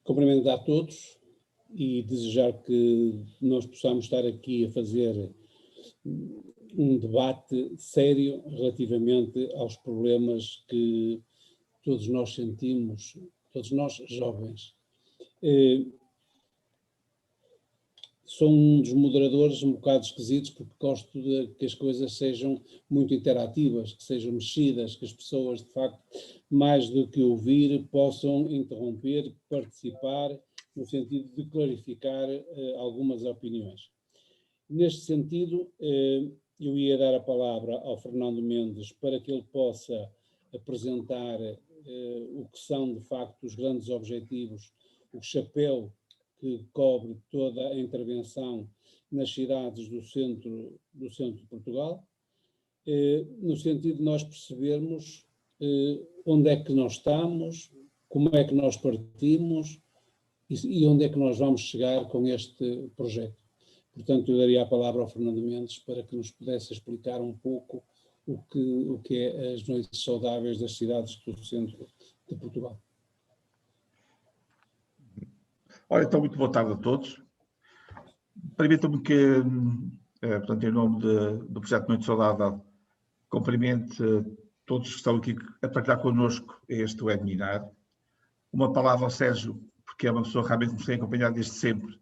Cumprimentar a todos e desejar que nós possamos estar aqui a fazer um debate sério relativamente aos problemas que todos nós sentimos, todos nós jovens. Sou um dos moderadores um bocado esquisitos porque gosto de que as coisas sejam muito interativas, que sejam mexidas, que as pessoas, de facto, mais do que ouvir, possam interromper, participar, no sentido de clarificar algumas opiniões. Neste sentido, eu ia dar a palavra ao Fernando Mendes para que ele possa apresentar o que são, de facto, os grandes objetivos, o chapéu que cobre toda a intervenção nas cidades do centro de Portugal, no sentido de nós percebermos onde é que nós estamos, como é que nós partimos e onde é que nós vamos chegar com este projeto. Portanto, eu daria a palavra ao Fernando Mendes para que nos pudesse explicar um pouco o que é as noites saudáveis das cidades do centro de Portugal. Ora, então, muito boa tarde a todos. Permitam-me que, portanto, em nome do Projeto Noite Saudável, cumprimente todos que estão aqui a partilhar connosco este webinar. Uma palavra ao Sérgio, porque é uma pessoa realmente que nos tem acompanhado desde sempre,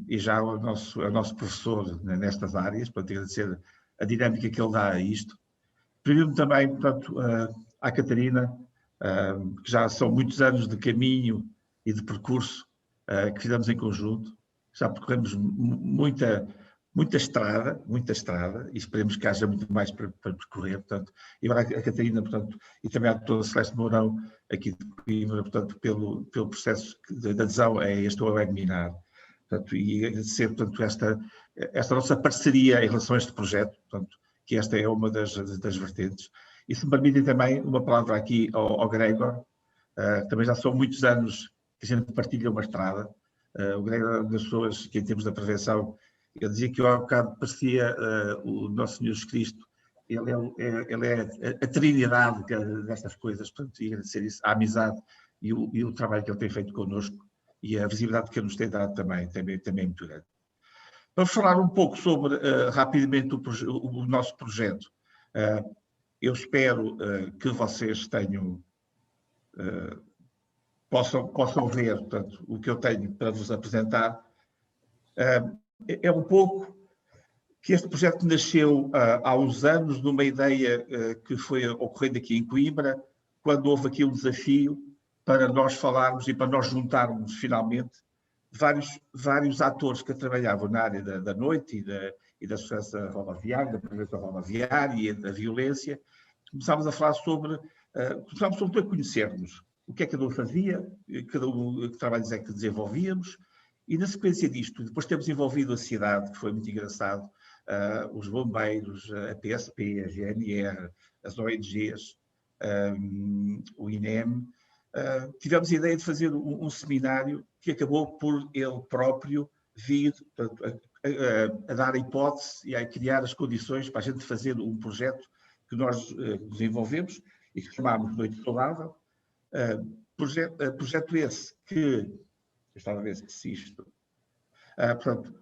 e já é o nosso professor nestas áreas, para agradecer a dinâmica que ele dá a isto. Permito-me também, portanto, à Catarina, que já são muitos anos de caminho e de percurso que fizemos em conjunto. Já percorremos muita estrada, e esperemos que haja muito mais para percorrer, portanto, e agora a Catarina, portanto, e também a doutora Celeste Mourão, aqui de Coimbra, portanto, pelo processo de adesão a este webinar, portanto, e agradecer, portanto, esta nossa parceria em relação a este projeto, portanto, que esta é uma das vertentes. E se me permitem também uma palavra aqui ao Gregor, também já são muitos anos que a gente partilha uma estrada. O Gregor é uma das pessoas que, em termos da prevenção, ele dizia que eu há bocado parecia o nosso Senhor Jesus Cristo. Ele é a trinidade destas coisas, portanto, e agradecer isso, a amizade e o trabalho que ele tem feito connosco e a visibilidade que ele nos tem dado também é muito grande. Vamos falar um pouco sobre, rapidamente, o nosso projeto. Eu espero que vocês possam ver, portanto, o que eu tenho para vos apresentar. É um pouco que este projeto nasceu há uns anos numa ideia que foi ocorrendo aqui em Coimbra, quando houve aqui um desafio para nós falarmos e para nós juntarmos finalmente vários atores que trabalhavam na área da noite e da segurança rodoviária, da prevenção rodoviária e da violência. Começámos a falar começámos sobretudo a conhecermos o que é que cada um fazia, que trabalhos é que desenvolvíamos, e na sequência disto, depois temos envolvido a cidade, que foi muito engraçado, os bombeiros, a PSP, a GNR, as ONGs, o INEM. Tivemos a ideia de fazer um seminário que acabou por ele próprio vir, portanto, a dar a hipótese e a criar as condições para a gente fazer um projeto que nós desenvolvemos e que chamámos Noite Saudável. Projeto esse que, eu estava a ver se isto, portanto,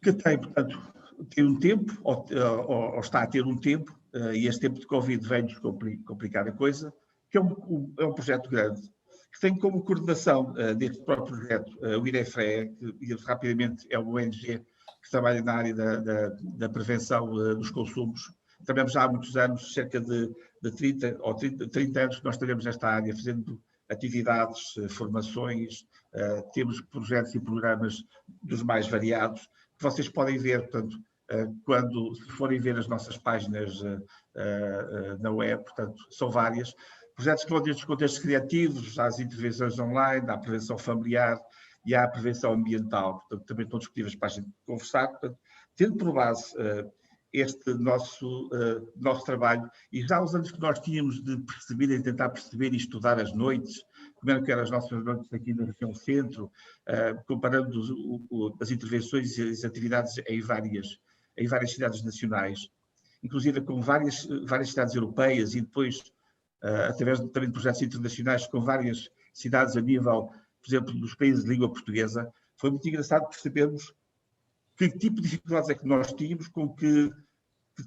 que tem um tempo, ou está a ter um tempo, e este tempo de Covid vem-nos complicar a coisa, que é um projeto grande, que tem como coordenação deste próprio projeto o INEFRE, que rapidamente é uma ONG que trabalha na área da prevenção dos consumos. Trabalhamos já há muitos anos, cerca de 30 anos que nós trabalhamos nesta área, fazendo atividades, formações, temos projetos e programas dos mais variados, que vocês podem ver, portanto, quando forem ver as nossas páginas na web, portanto, são várias. Projetos que vão desde os contextos criativos, às intervenções online, à prevenção familiar e à prevenção ambiental, portanto, também estão disponíveis para a gente conversar, portanto, tendo por base este nosso trabalho, e já os anos que nós tínhamos de perceber e tentar perceber e estudar as noites, como eram as nossas noites aqui na região centro, comparando as intervenções e as atividades em várias cidades nacionais, inclusive com várias cidades europeias e depois, através também de projetos internacionais, com várias cidades a nível, por exemplo, dos países de língua portuguesa, foi muito engraçado percebermos que tipo de dificuldades é que nós tínhamos, com que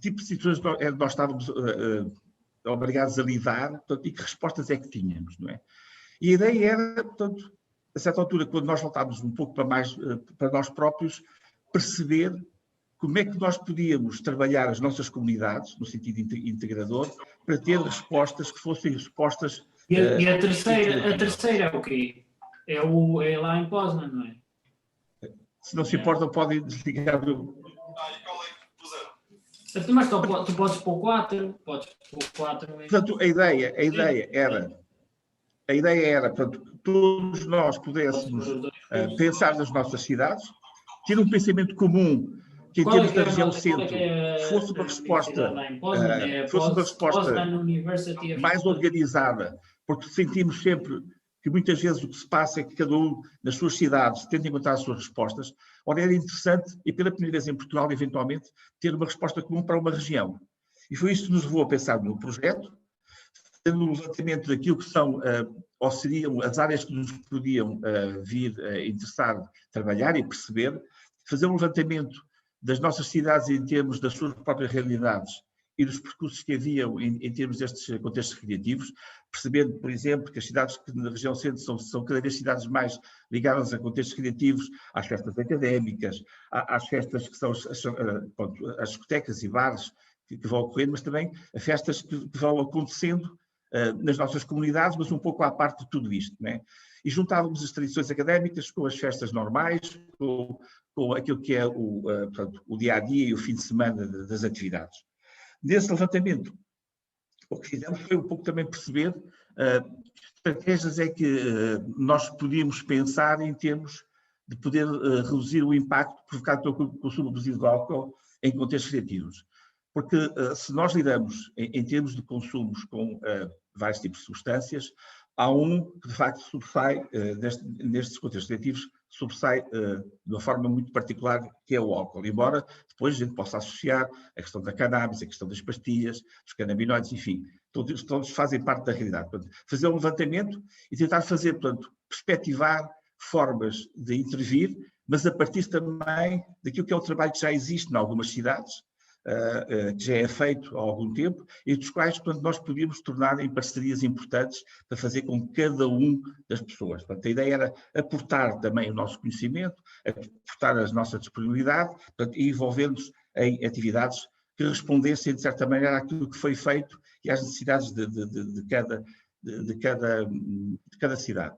tipo de situações nós estávamos obrigados a lidar, portanto, e que respostas é que tínhamos, não é? E a ideia era, portanto, a certa altura, quando nós voltávamos um pouco para nós próprios, perceber como é que nós podíamos trabalhar as nossas comunidades, no sentido integrador, para ter respostas que fossem respostas... E a terceira é o quê? É lá em Poznan, não é? Se não se importam, podem desligar o... Mas tu podes pôr 4, Portanto, a ideia era, portanto, que todos nós pudéssemos pensar nas nossas cidades, ter um pensamento comum, que em termos da região centro fosse uma resposta mais organizada, porque sentimos sempre que muitas vezes o que se passa é que cada um nas suas cidades tenta encontrar as suas respostas. Ora, era interessante, e pela primeira vez em Portugal, eventualmente, ter uma resposta comum para uma região. E foi isso que nos levou a pensar no projeto, fazendo um levantamento daquilo que são, ou seriam as áreas que nos podiam vir a interessar trabalhar e perceber, fazer um levantamento das nossas cidades em termos das suas próprias realidades e dos percursos que haviam em termos destes contextos recreativos, percebendo, por exemplo, que as cidades que na região centro são cada vez cidades mais ligadas a contextos recreativos, às festas académicas, às festas que são as discotecas e bares que vão ocorrendo, mas também as festas que vão acontecendo nas nossas comunidades, mas um pouco à parte de tudo isto, não é? E juntávamos as tradições académicas com as festas normais, com aquilo que é o dia-a-dia e o fim de semana das atividades. Nesse levantamento, o que fizemos foi um pouco também perceber que estratégias é que nós podíamos pensar em termos de poder reduzir o impacto provocado pelo consumo abusivo de álcool em contextos recreativos. Porque se nós lidamos em termos de consumos com vários tipos de substâncias, há um que de facto sobressai, nestes contextos recreativos, sobressai de uma forma muito particular, que é o álcool. Embora depois a gente possa associar a questão da cannabis, a questão das pastilhas, dos canabinoides, enfim, todos fazem parte da realidade. Portanto, fazer um levantamento e tentar fazer, portanto, perspectivar formas de intervir, mas a partir também daquilo que é o trabalho que já existe em algumas cidades, que já é feito há algum tempo, e dos quais, portanto, nós podíamos tornar em parcerias importantes para fazer com cada um das pessoas. Portanto, a ideia era aportar também o nosso conhecimento, aportar a nossa disponibilidade, portanto, e envolver-nos em atividades que respondessem, de certa maneira, àquilo que foi feito e às necessidades de cada cidade.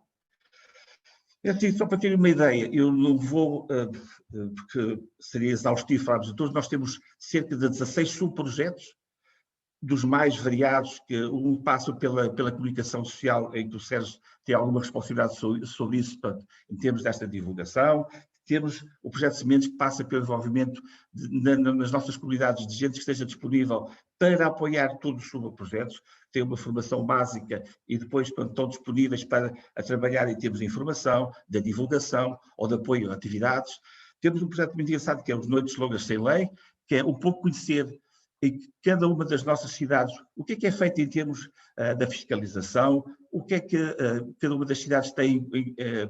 Assim, só para ter uma ideia, eu não vou, porque seria exaustivo falarmos de todos, nós temos cerca de 16 subprojetos, dos mais variados, que um passa pela comunicação social, em que o Sérgio tem alguma responsabilidade sobre isso, portanto, em termos desta divulgação. Temos o projeto Sementes, que passa pelo envolvimento nas nossas comunidades de gente que esteja disponível para apoiar todos os subprojetos, tem uma formação básica e depois estão disponíveis para trabalhar em termos de informação, da divulgação ou de apoio a atividades. Temos um projeto muito engraçado, que é os Noites Longas Sem Lei, que é um pouco conhecer em cada uma das nossas cidades o que é feito em termos da fiscalização, o que é que cada uma das cidades tem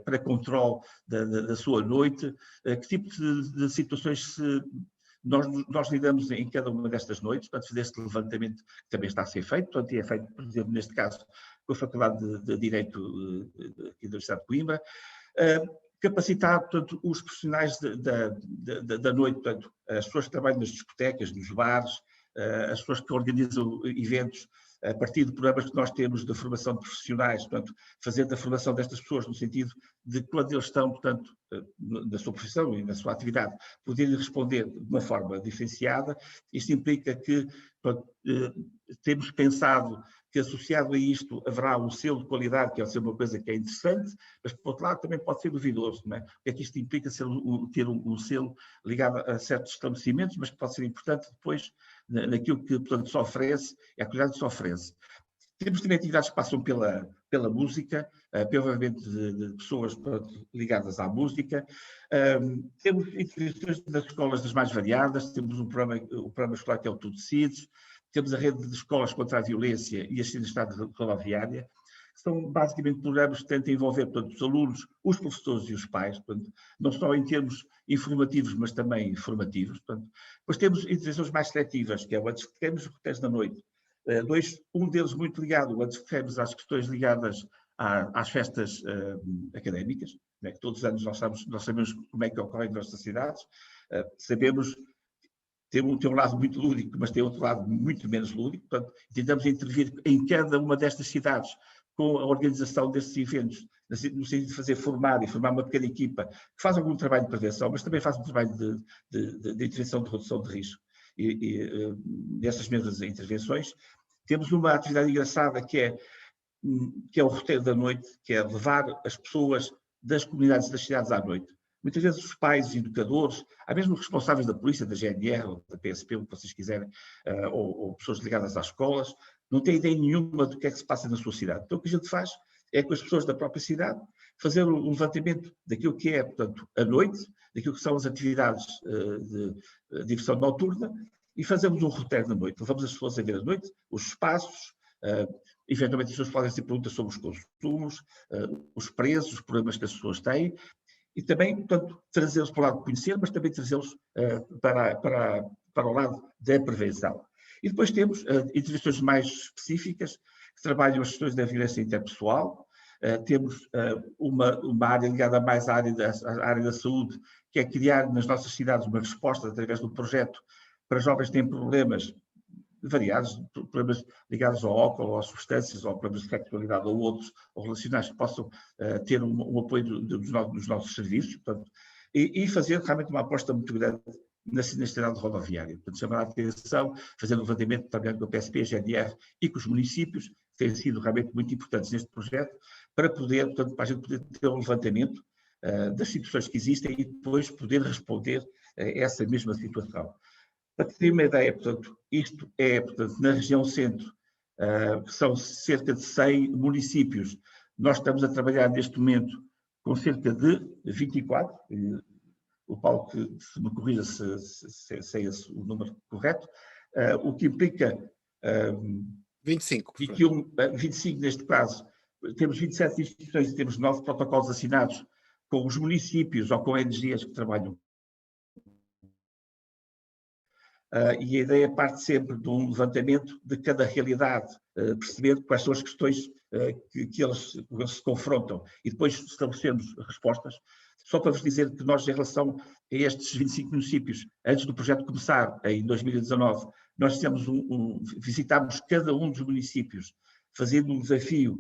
para controle da sua noite, que tipo de situações nós lidamos em cada uma destas noites, portanto, fazer este levantamento que também está a ser feito, portanto, é feito, por exemplo, neste caso, com a Faculdade de Direito da Universidade de Coimbra, capacitar, portanto, os profissionais da noite, portanto, as pessoas que trabalham nas discotecas, nos bares, as pessoas que organizam eventos, a partir de programas que nós temos de formação de profissionais, portanto, fazendo a formação destas pessoas no sentido de quando eles estão, portanto, na sua profissão e na sua atividade, poderem responder de uma forma diferenciada. Isto implica que, portanto, temos pensado que associado a isto haverá um selo de qualidade, que é uma coisa que é interessante, mas por outro lado também pode ser duvidoso, não é? O que é que isto implica ter um selo ligado a certos estabelecimentos, mas que pode ser importante depois naquilo que, portanto, se oferece e a qualidade que se oferece. Temos também atividades que passam pela música, pelo envolvimento de pessoas, portanto, ligadas à música. Temos intervenções nas escolas das mais variadas, temos o programa escolar que é o Tu Decides, temos a rede de escolas contra a violência e a estado rodoviária, são basicamente programas que tentam envolver, portanto, os alunos, os professores e os pais, portanto, não só em termos informativos, mas também formativos. Portanto, depois temos intervenções mais seletivas, que é o Antes que Temos e o Roteiros da Noite. Um deles muito ligado, o Antes que Temos, às questões ligadas às festas académicas, né, que todos os anos nós sabemos como é que ocorrem nas nossas cidades, sabemos tem um lado muito lúdico, mas tem outro lado muito menos lúdico. Portanto, tentamos intervir em cada uma destas cidades com a organização destes eventos, no sentido de fazer formar uma pequena equipa que faz algum trabalho de prevenção, mas também faz um trabalho de intervenção de redução de risco. E nessas mesmas intervenções, temos uma atividade engraçada que é o roteiro da noite, que é levar as pessoas das comunidades das cidades à noite. Muitas vezes os pais, os educadores, há mesmo os responsáveis da polícia, da GNR, ou da PSP, o que vocês quiserem, ou pessoas ligadas às escolas, não têm ideia nenhuma do que é que se passa na sua cidade. Então o que a gente faz é com as pessoas da própria cidade fazer um levantamento daquilo que é, portanto, a noite, daquilo que são as atividades de diversão noturna, e fazemos um roteiro da noite. Levamos as pessoas a ver a noite, os espaços, eventualmente as pessoas podem ter perguntas sobre os consumos, os preços, os problemas que as pessoas têm, e também, portanto, trazê-los para o lado de conhecer, mas também trazê-los para o lado da prevenção. E depois temos intervenções mais específicas, que trabalham as questões da violência interpessoal. Temos uma área ligada mais à área da saúde, que é criar nas nossas cidades uma resposta através de um projeto para jovens que têm problemas variados, problemas ligados ao álcool, ou às substâncias, ou problemas de sexualidade, ou outros, ou relacionais, que possam ter um apoio dos nossos serviços, portanto, e fazer realmente uma aposta muito grande na cidade rodoviária. Portanto, chamar a atenção, fazer um levantamento também com a PSP, a GNR e com os municípios, que têm sido realmente muito importantes neste projeto, para a gente poder ter um levantamento das situações que existem e depois poder responder a essa mesma situação. Para ter uma ideia, portanto, isto é, portanto, na região centro, que são cerca de 100 municípios. Nós estamos a trabalhar neste momento com cerca de 24, o Paulo que se me corrija se é esse o número correto, o que implica 25. 25 neste caso. Temos 27 instituições e temos 9 protocolos assinados com os municípios ou com ONGs que trabalham. E a ideia parte sempre de um levantamento de cada realidade, perceber quais são as questões que eles se confrontam e depois estabelecermos respostas. Só para vos dizer que nós, em relação a estes 25 municípios, antes do projeto começar, em 2019, nós visitámos cada um dos municípios, fazendo um desafio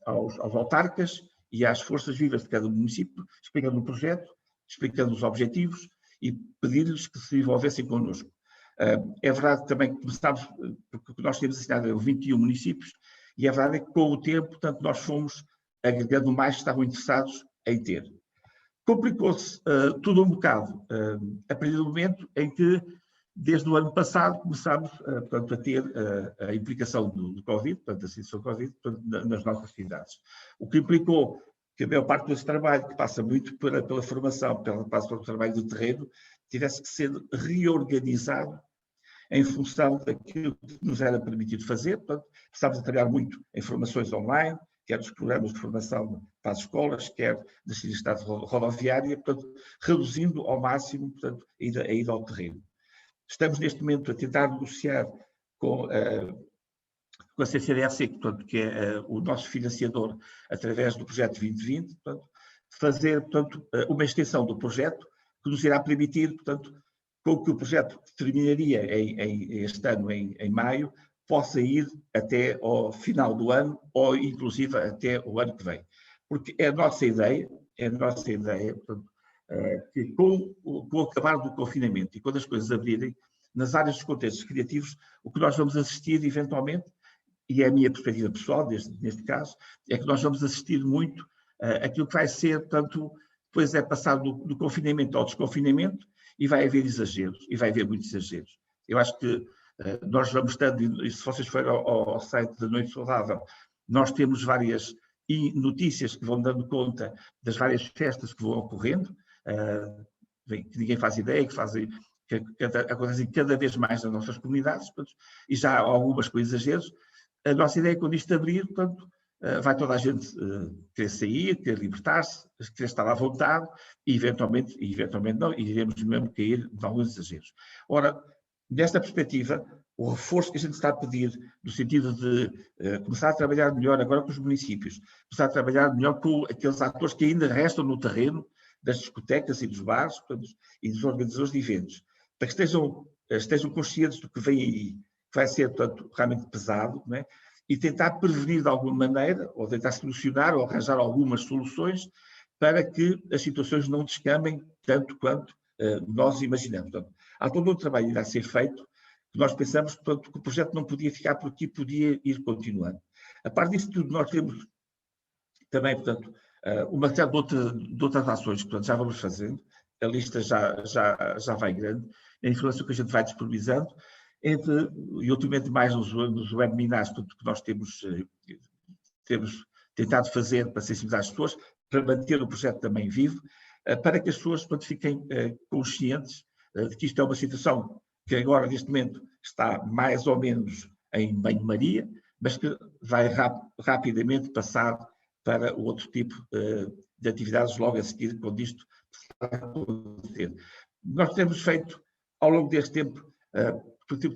aos autarcas e às forças vivas de cada município, explicando o projeto, explicando os objetivos, e pedir-lhes que se envolvessem connosco. É verdade também que começámos, porque nós temos assinado 21 municípios, e é verdade que com o tempo, portanto, nós fomos agregando mais que estavam interessados em ter. Complicou-se tudo um bocado, a partir do momento em que, desde o ano passado, começámos portanto, a ter a implicação do Covid, portanto, a situação do Covid, portanto, nas nossas cidades. O que implicou que a maior parte desse trabalho, que passa muito pela formação, passa pelo trabalho do terreno, tivesse que ser reorganizado em função daquilo que nos era permitido fazer. Portanto, estávamos a trabalhar muito em formações online, quer dos programas de formação para as escolas, quer da cidade rodoviária, portanto, reduzindo ao máximo, portanto, a ida ao terreno. Estamos neste momento a tentar negociar com a CCDRC, portanto, que é o nosso financiador através do projeto 2020, portanto, fazer, portanto, uma extensão do projeto que nos irá permitir, portanto, com que o projeto que terminaria este ano, em maio, possa ir até ao final do ano ou, inclusive, até o ano que vem. Porque é a nossa ideia, portanto, que com o acabar do confinamento e quando as coisas abrirem, nas áreas dos contextos criativos, o que nós vamos assistir, eventualmente, e é a minha perspectiva pessoal, neste caso, é que nós vamos assistir muito aquilo que vai ser, portanto, depois é passado do confinamento ao desconfinamento e vai haver exageros, e vai haver muitos exageros. Eu acho que nós vamos estando, e se vocês forem ao site da Noite Saudável, nós temos várias notícias que vão dando conta das várias festas que vão ocorrendo, que ninguém faz ideia, que acontecem cada vez mais nas nossas comunidades, portanto, e já há algumas com exageros. A nossa ideia é, quando isto abrir, portanto, vai toda a gente querer sair, querer libertar-se, querer estar à vontade e eventualmente não, iremos mesmo cair em alguns exageros. Ora, nesta perspectiva, o reforço que a gente está a pedir, no sentido de começar a trabalhar melhor agora com os municípios, começar a trabalhar melhor com aqueles atores que ainda restam no terreno das discotecas e dos bares, portanto, e dos organizadores de eventos, para que estejam conscientes do que vem aí, que vai ser, portanto, realmente pesado, não é? E tentar prevenir de alguma maneira, ou tentar solucionar, ou arranjar algumas soluções para que as situações não descambem tanto quanto nós imaginamos. Portanto, há todo um trabalho ainda a ser feito, que nós pensamos, portanto, que o projeto não podia ficar por aqui, podia ir continuando. A parte disso tudo, nós temos também, portanto, uma série de outras ações que, portanto, já vamos fazendo, a lista já vai grande, a informação que a gente vai disponibilizando, e ultimamente mais nos webinars que nós temos tentado fazer para sensibilizar as pessoas, para manter o projeto também vivo, para que as pessoas, portanto, fiquem conscientes de que isto é uma situação que agora, neste momento, está mais ou menos em banho-maria, mas que vai rapidamente passar para outro tipo de atividades logo a seguir, quando isto está a acontecer. Nós temos feito, ao longo deste tempo,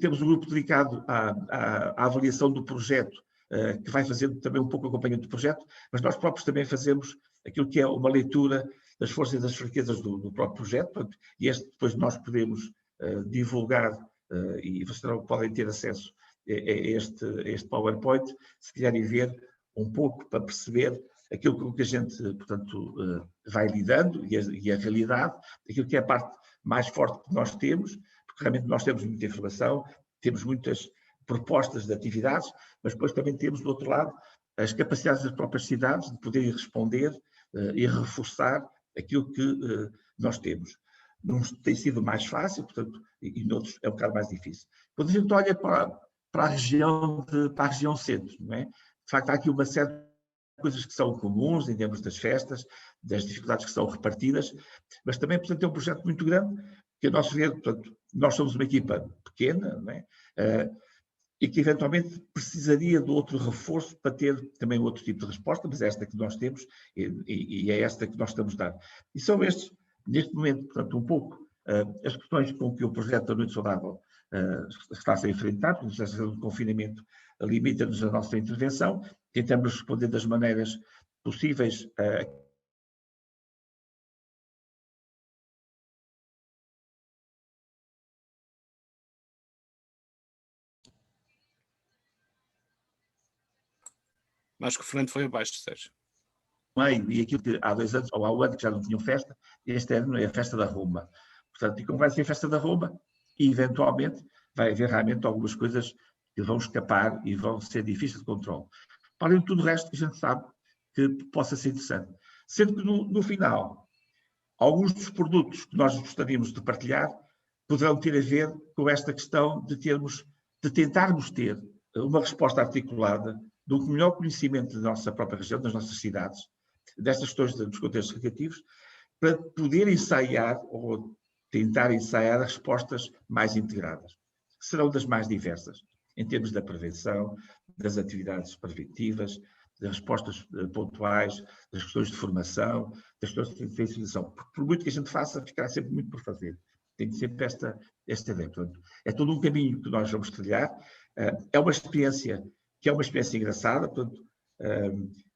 temos um grupo dedicado à avaliação do projeto, que vai fazendo também um pouco acompanhamento do projeto, mas nós próprios também fazemos aquilo que é uma leitura das forças e das fraquezas do próprio projeto, portanto, e este depois nós podemos divulgar, e vocês podem ter acesso a este PowerPoint, se quiserem ver um pouco para perceber aquilo com que a gente, portanto, vai lidando e a realidade, aquilo que é a parte mais forte que nós temos, porque realmente nós temos muita informação, temos muitas propostas de atividades, mas depois também temos, do outro lado, as capacidades das próprias cidades de poderem responder e reforçar aquilo que nós temos. Não tem sido mais fácil, portanto, e noutros é um bocado mais difícil. Quando a gente olha para a região centro, não é? De facto, há aqui uma série de coisas que são comuns em termos das festas, das dificuldades que são repartidas, mas também, portanto, é um projeto muito grande, que a nosso ver, portanto, nós somos uma equipa pequena, não é? E que eventualmente precisaria de outro reforço para ter também outro tipo de resposta, mas é esta que nós temos e é esta que nós estamos a dar. E são estes, neste momento, portanto, um pouco as questões com que o projeto da Noite Saudável está a ser enfrentado, porque a situação de confinamento limita-nos a nossa intervenção, tentamos responder das maneiras possíveis Acho que o Fernando foi abaixo, Sérgio. meio, e aquilo que há 2 anos, ou há um ano que já não tinham festa, este ano é a festa da Roma. Portanto, e como vai ser a festa da Roma, e eventualmente vai haver realmente algumas coisas que vão escapar e vão ser difíceis de controle. Para além de tudo o resto que a gente sabe que possa ser interessante. Sendo que no final, alguns dos produtos que nós gostaríamos de partilhar poderão ter a ver com esta questão de tentarmos ter uma resposta articulada de um melhor conhecimento da nossa própria região, das nossas cidades, destas questões dos contextos recreativos, para poder ensaiar ou tentar ensaiar as respostas mais integradas, que serão das mais diversas, em termos da prevenção, das atividades preventivas, das respostas pontuais, das questões de formação, das questões de sensibilização. Por muito que a gente faça, ficará sempre muito por fazer. Tem sempre esta ideia. Portanto, é todo um caminho que nós vamos trilhar. É uma experiência que é uma experiência engraçada. Portanto,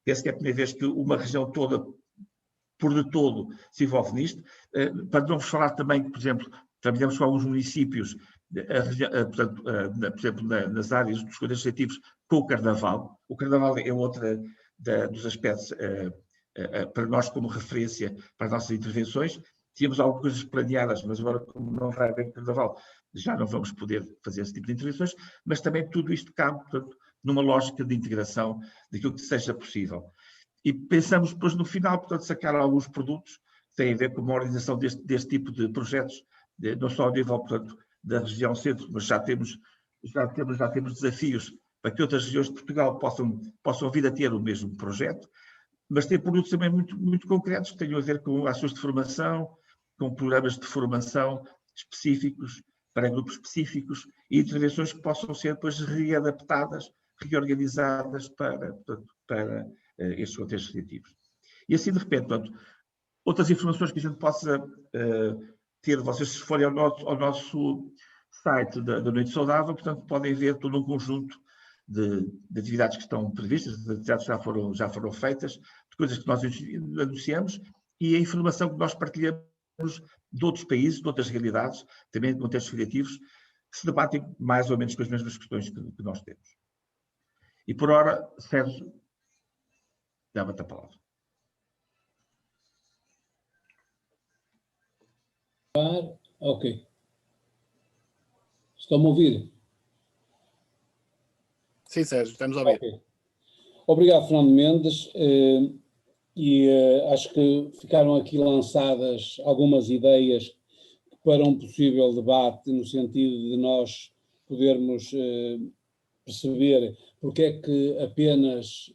penso que é a primeira vez que uma região toda, por de todo, se envolve nisto. Para não vos falar também que, por exemplo, trabalhamos com alguns municípios, portanto, por exemplo, nas áreas dos contextos ativos, com o Carnaval. O Carnaval é outra dos aspectos para nós como referência para as nossas intervenções. Tínhamos algumas coisas planeadas, mas agora, como não vai haver Carnaval, já não vamos poder fazer esse tipo de intervenções, mas também tudo isto cabe, portanto, numa lógica de integração daquilo que seja possível. E pensamos depois no final, portanto, sacar alguns produtos que têm a ver com uma organização deste tipo de projetos, não só ao nível, portanto, da região centro, mas já temos desafios para que outras regiões de Portugal possam vir a ter o mesmo projeto, mas ter produtos também muito, muito concretos que tenham a ver com ações de formação, com programas de formação específicos, para grupos específicos e intervenções que possam ser depois readaptadas, reorganizadas para para estes contextos criativos. E assim, de repente, portanto, outras informações que a gente possa ter, vocês se forem ao nosso site da Noite Saudável, portanto, podem ver todo um conjunto de atividades que estão previstas, de atividades que já foram feitas, de coisas que nós anunciamos e a informação que nós partilhamos de outros países, de outras realidades, também de contextos criativos, que se debatem mais ou menos com as mesmas questões que nós temos. E por ora, Sérgio, dá-me a palavra. Ok. Estão-me a ouvir? Sim, Sérgio, estamos a ouvir. Ok. Obrigado, Fernando Mendes. Acho que ficaram aqui lançadas algumas ideias para um possível debate, no sentido de nós podermos perceber porque é que apenas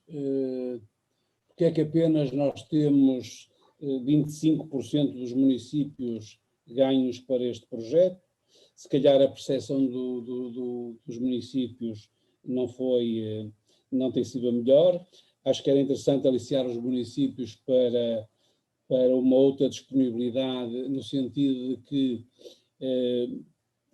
nós temos 25% dos municípios ganhos para este projeto. Se calhar a percepção dos municípios não tem sido a melhor. Acho que era interessante aliciar os municípios para uma outra disponibilidade, no sentido de que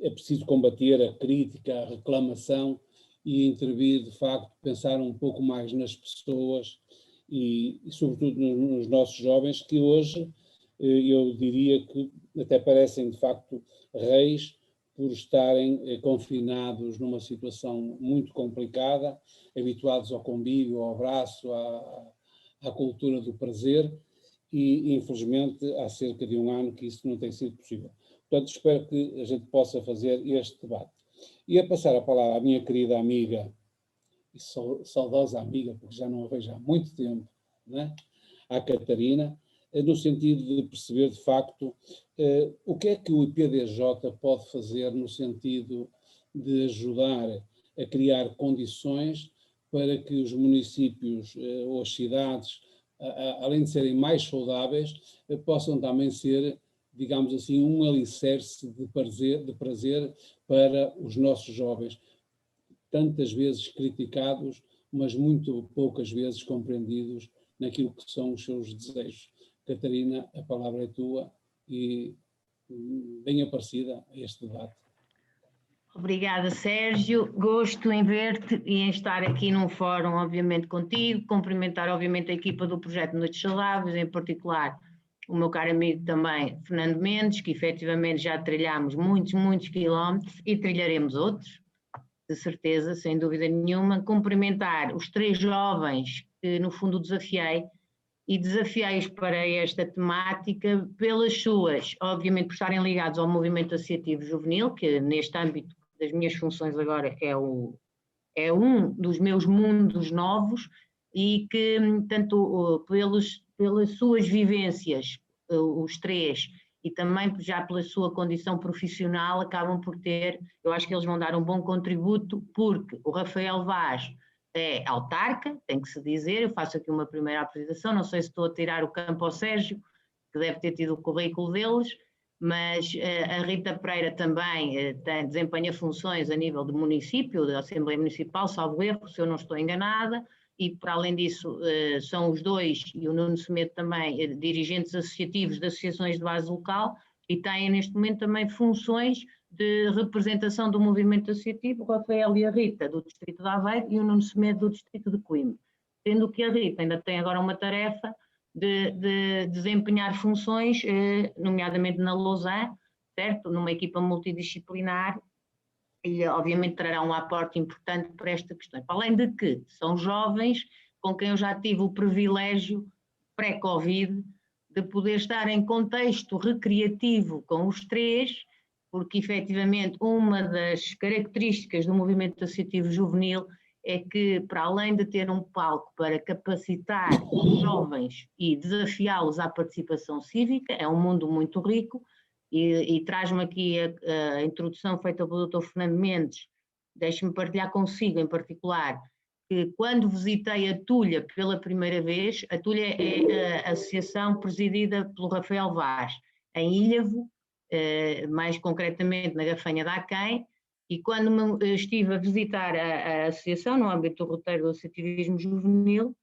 é preciso combater a crítica, a reclamação e intervir, de facto, pensar um pouco mais nas pessoas e sobretudo, nos nossos jovens, que hoje eu diria que até parecem, de facto, reis por estarem confinados numa situação muito complicada, habituados ao convívio, ao abraço, à cultura do prazer, e infelizmente há cerca de um ano que isso não tem sido possível. Portanto, espero que a gente possa fazer este debate. E a passar a palavra à minha querida amiga, e saudosa amiga, porque já não a vejo há muito tempo, né? À Catarina, no sentido de perceber, de facto, o que é que o IPDJ pode fazer no sentido de ajudar a criar condições para que os municípios ou as cidades, além de serem mais saudáveis, possam também ser, digamos assim, um alicerce de prazer para os nossos jovens, tantas vezes criticados, mas muito poucas vezes compreendidos naquilo que são os seus desejos. Catarina, a palavra é tua e bem aparecida a este debate. Obrigada, Sérgio. Gosto em ver-te e em estar aqui num fórum, obviamente, contigo. Cumprimentar, obviamente, a equipa do projeto Noites Saudáveis, em particular o meu caro amigo também, Fernando Mendes, que efetivamente já trilhámos muitos quilómetros e trilharemos outros, de certeza, sem dúvida nenhuma. Cumprimentar os 3 jovens que, no fundo, desafiei e desafiei-os para esta temática pelas suas, obviamente, por estarem ligados ao movimento associativo juvenil, que neste âmbito das minhas funções agora é um dos meus mundos novos e que, tanto pelas suas vivências, os 3, e também já pela sua condição profissional, acabam por ter, eu acho que eles vão dar um bom contributo, porque o Rafael Vaz é autarca, tem que se dizer, eu faço aqui uma primeira apresentação, não sei se estou a tirar o campo ao Sérgio, que deve ter tido o currículo deles, mas a Rita Pereira também desempenha funções a nível de município, da Assembleia Municipal, salvo erro, se eu não estou enganada, e para além disso são os 2, e o Nuno Semedo também, dirigentes associativos de associações de base local, e têm neste momento também funções de representação do movimento associativo, o Rafael e a Rita do Distrito de Aveiro e o Nuno Semedo do Distrito de Coimbra. Sendo que a Rita ainda tem agora uma tarefa de desempenhar funções, nomeadamente na Lausanne, certo? Numa equipa multidisciplinar, e obviamente trará um aporte importante para esta questão. Além de que são jovens com quem eu já tive o privilégio, pré-Covid, de poder estar em contexto recreativo com os 3, porque efetivamente uma das características do movimento associativo juvenil é que, para além de ter um palco para capacitar os jovens e desafiá-los à participação cívica, é um mundo muito rico, e traz-me aqui a introdução feita pelo Dr. Fernando Mendes, deixe-me partilhar consigo em particular, que quando visitei a Tulha pela primeira vez, a Tulha é a associação presidida pelo Rafael Vaz, em Ilhavo, mais concretamente na Gafanha da Aquém, e quando estive a visitar a associação no âmbito do roteiro do associativismo juvenil,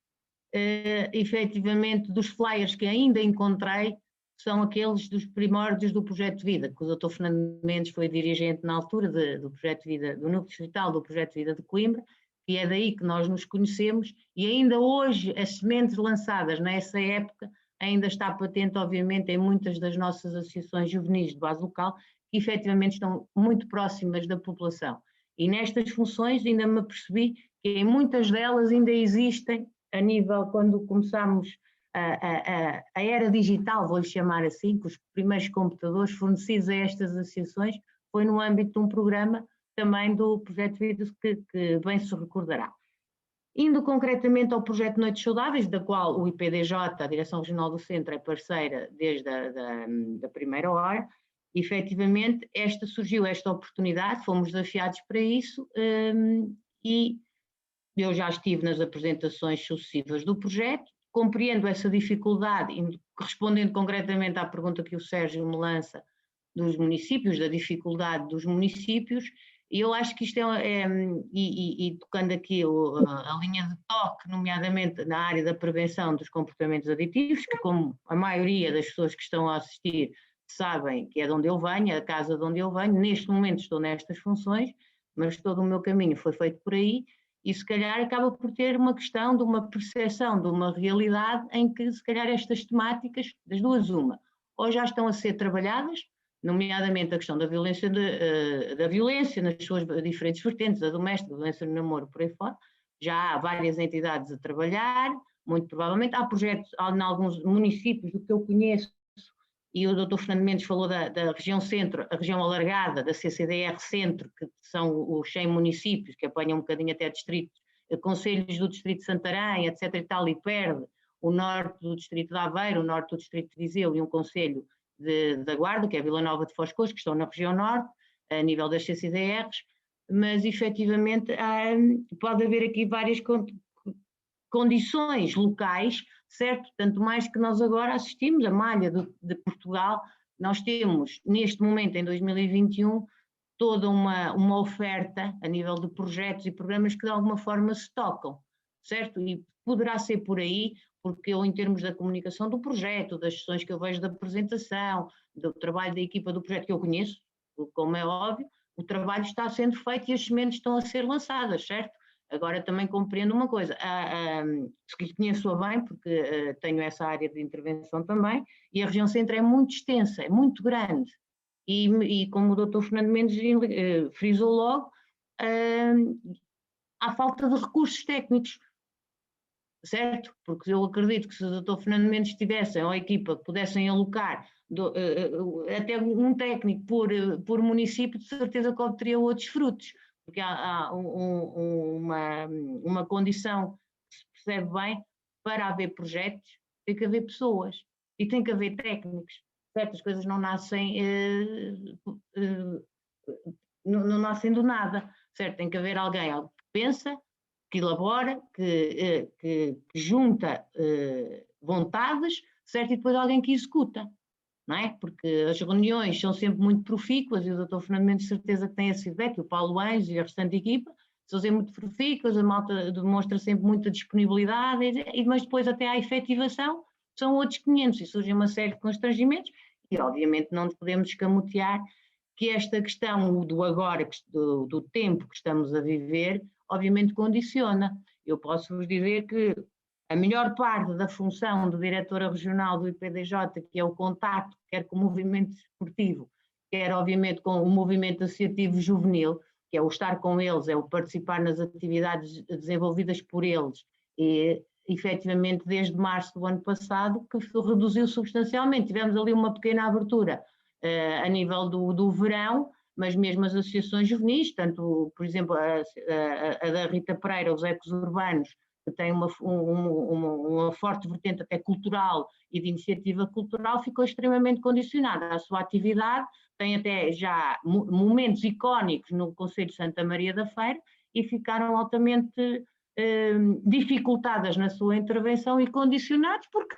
efetivamente, dos flyers que ainda encontrei, são aqueles dos primórdios do Projeto de Vida, que o Dr. Fernando Mendes foi dirigente na altura do Projeto de Vida, do Núcleo Distrital do Projeto de Vida de Coimbra, e é daí que nós nos conhecemos, e ainda hoje as sementes lançadas nessa época ainda está patente, obviamente, em muitas das nossas associações juvenis de base local, que efetivamente estão muito próximas da população. E nestas funções ainda me apercebi que em muitas delas ainda existem, a nível, quando começámos a era digital, vou-lhe chamar assim, que os primeiros computadores fornecidos a estas associações foi no âmbito de um programa também do Projeto de Vida que bem se recordará. Indo concretamente ao projeto Noites Saudáveis, da qual o IPDJ, a Direção Regional do Centro, é parceira desde a primeira hora, efetivamente surgiu esta oportunidade, fomos desafiados para isso, e eu já estive nas apresentações sucessivas do projeto, compreendo essa dificuldade, respondendo concretamente à pergunta que o Sérgio me lança dos municípios, da dificuldade dos municípios, e eu acho que isto e tocando aqui a linha de toque, nomeadamente na área da prevenção dos comportamentos aditivos, que como a maioria das pessoas que estão a assistir sabem que é de onde eu venho, é a casa de onde eu venho, neste momento estou nestas funções, mas todo o meu caminho foi feito por aí, e se calhar acaba por ter uma questão de uma percepção, de uma realidade em que se calhar estas temáticas, das duas uma, ou já estão a ser trabalhadas, nomeadamente a questão da violência, da violência nas suas diferentes vertentes, a doméstica, a violência no namoro, por aí fora, já há várias entidades a trabalhar, muito provavelmente, há projetos em alguns municípios, do que eu conheço, e o Dr. Fernando Mendes falou da região centro, a região alargada, da CCDR centro, que são os 100 municípios, que apanham um bocadinho até distritos, concelhos do distrito de Santarém, etc. e tal, e perde o norte do distrito de Aveiro, o norte do distrito de Viseu e um concelho da Guarda, que é Vila Nova de Foscous, que estão na região norte, a nível das CCDRs, mas efetivamente pode haver aqui várias condições locais, certo? Tanto mais que nós agora assistimos, a malha de Portugal, nós temos neste momento, em 2021, toda uma oferta a nível de projetos e programas que de alguma forma se tocam, certo? E poderá ser por aí, porque eu, em termos da comunicação do projeto, das sessões que eu vejo da apresentação, do trabalho da equipa do projeto que eu conheço, como é óbvio, o trabalho está sendo feito e as sementes estão a ser lançadas, certo? Agora também compreendo uma coisa, conheço-a bem, porque tenho essa área de intervenção também, e a região centro é muito extensa, é muito grande, e como o Dr. Fernando Mendes frisou logo, há falta de recursos técnicos, certo? Porque eu acredito que se o Dr. Fernando Mendes tivessem, ou a equipa, pudessem alocar até um técnico por município, de certeza que obteria outros frutos, porque há uma condição que se percebe bem, para haver projetos, tem que haver pessoas e tem que haver técnicos. Certas coisas não nascem, não nascem do nada, certo? Tem que haver alguém que pensa, que elabora, que junta vontades, certo? E depois alguém que executa. Não é? Porque as reuniões são sempre muito profícuas, e o Dr. Fernando Mendes de certeza que tem esse feedback, o Paulo Anjos e a restante equipa, são sempre muito profícuas, a malta demonstra sempre muita disponibilidade, mas depois até à efetivação são outros 500 e surge uma série de constrangimentos, e obviamente não podemos escamotear que esta questão do agora, do tempo que estamos a viver, obviamente condiciona. Eu posso vos dizer que a melhor parte da função do diretora regional do IPDJ, que é o contacto, quer com o movimento esportivo, quer obviamente com o movimento associativo juvenil, que é o estar com eles, é o participar nas atividades desenvolvidas por eles, e efetivamente desde março do ano passado que reduziu substancialmente. Tivemos ali uma pequena abertura a nível do verão, mas mesmo as associações juvenis, tanto, por exemplo, a da Rita Pereira, os ecos urbanos, que tem uma forte vertente até cultural e de iniciativa cultural, ficou extremamente condicionada à sua atividade, tem até já momentos icónicos no Concelho de Santa Maria da Feira e ficaram altamente dificultadas na sua intervenção e condicionados porque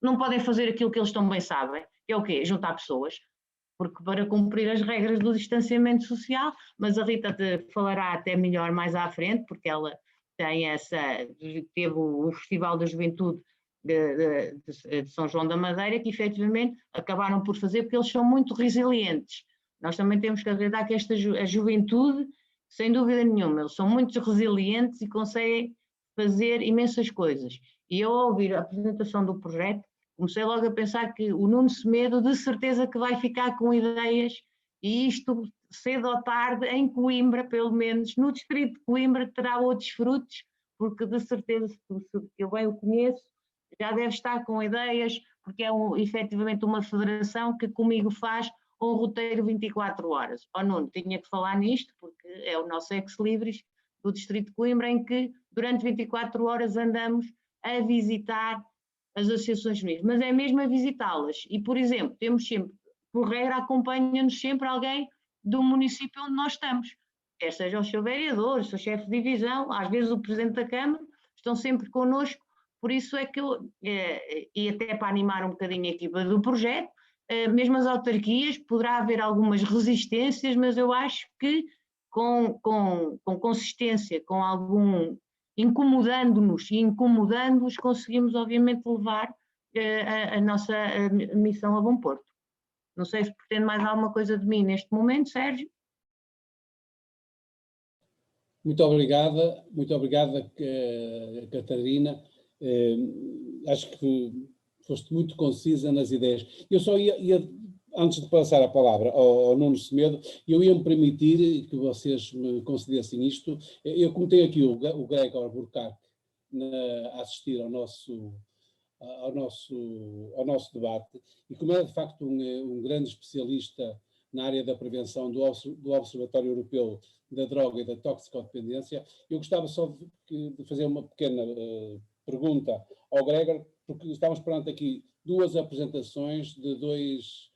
não podem fazer aquilo que eles tão bem sabem, que é o quê? Juntar pessoas, porque para cumprir as regras do distanciamento social, mas a Rita te falará até melhor mais à frente, porque ela teve o Festival da Juventude de São João da Madeira, que efetivamente acabaram por fazer, porque eles são muito resilientes. Nós também temos que acreditar que a juventude, sem dúvida nenhuma, eles são muito resilientes e conseguem fazer imensas coisas. E eu, ao ouvir a apresentação do projeto, comecei logo a pensar que o Nuno Semedo de certeza que vai ficar com ideias, e isto cedo ou tarde em Coimbra, pelo menos no distrito de Coimbra, terá outros frutos, porque de certeza, se eu bem o conheço, já deve estar com ideias, porque é efetivamente uma federação que comigo faz um roteiro 24 horas. Nuno, tinha que falar nisto, porque é o nosso ex-libris do distrito de Coimbra, em que durante 24 horas andamos a visitar as associações juvenis, mas é mesmo a visitá-las. E, por exemplo, temos sempre, por regra, acompanha-nos sempre alguém do município onde nós estamos, quer seja o seu vereador, o seu chefe de divisão, às vezes o presidente da Câmara, estão sempre connosco. Por isso é que eu, e até para animar um bocadinho a equipa do projeto, mesmo as autarquias, poderá haver algumas resistências, mas eu acho que com consistência, com algum incomodando-nos e incomodando-os, conseguimos obviamente levar a nossa missão a bom porto. Não sei se pretende mais alguma coisa de mim neste momento, Sérgio. Muito obrigada, Catarina. Acho que foste muito concisa nas ideias. Eu só ia antes de passar a palavra ao Nuno Semedo, eu ia me permitir que vocês me concedessem isto. Eu, como tenho aqui o Gregor Burkhardt a assistir ao nosso debate, e como é de facto um grande especialista na área da prevenção do Observatório Europeu da Droga e da Toxicodependência, eu gostava só de fazer uma pequena pergunta ao Gregor, porque estamos perante aqui duas apresentações de dois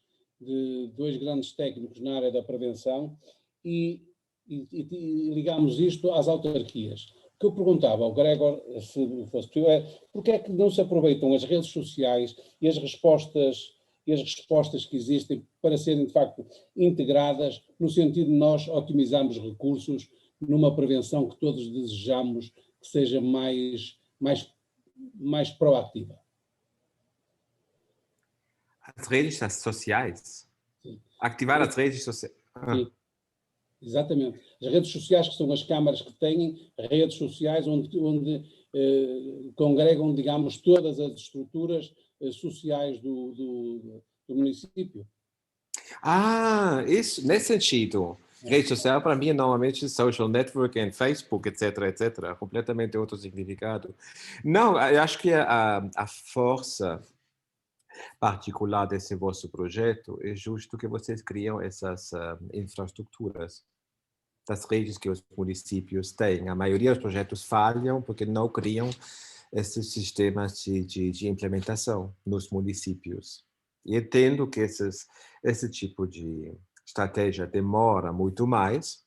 grandes técnicos na área da prevenção e ligamos isto às autarquias. O que eu perguntava ao Gregor, se fosse possível, é porque é que não se aproveitam as redes sociais e as respostas que existem para serem, de facto, integradas no sentido de nós otimizarmos recursos numa prevenção que todos desejamos que seja mais proativa. As redes sociais? Sim. Ativar as redes sociais. Sim, exatamente. As redes sociais, que são as câmaras que têm, redes sociais onde congregam, digamos, todas as estruturas sociais do município. Isso, nesse sentido. Rede social, para mim, é normalmente social networking, Facebook, etc., completamente outro significado. Não, eu acho que a força particular desse vosso projeto é justo que vocês criam essas infraestruturas das redes que os municípios têm. A maioria dos projetos falham porque não criam esses sistemas de implementação nos municípios. E entendo que esse tipo de estratégia demora muito mais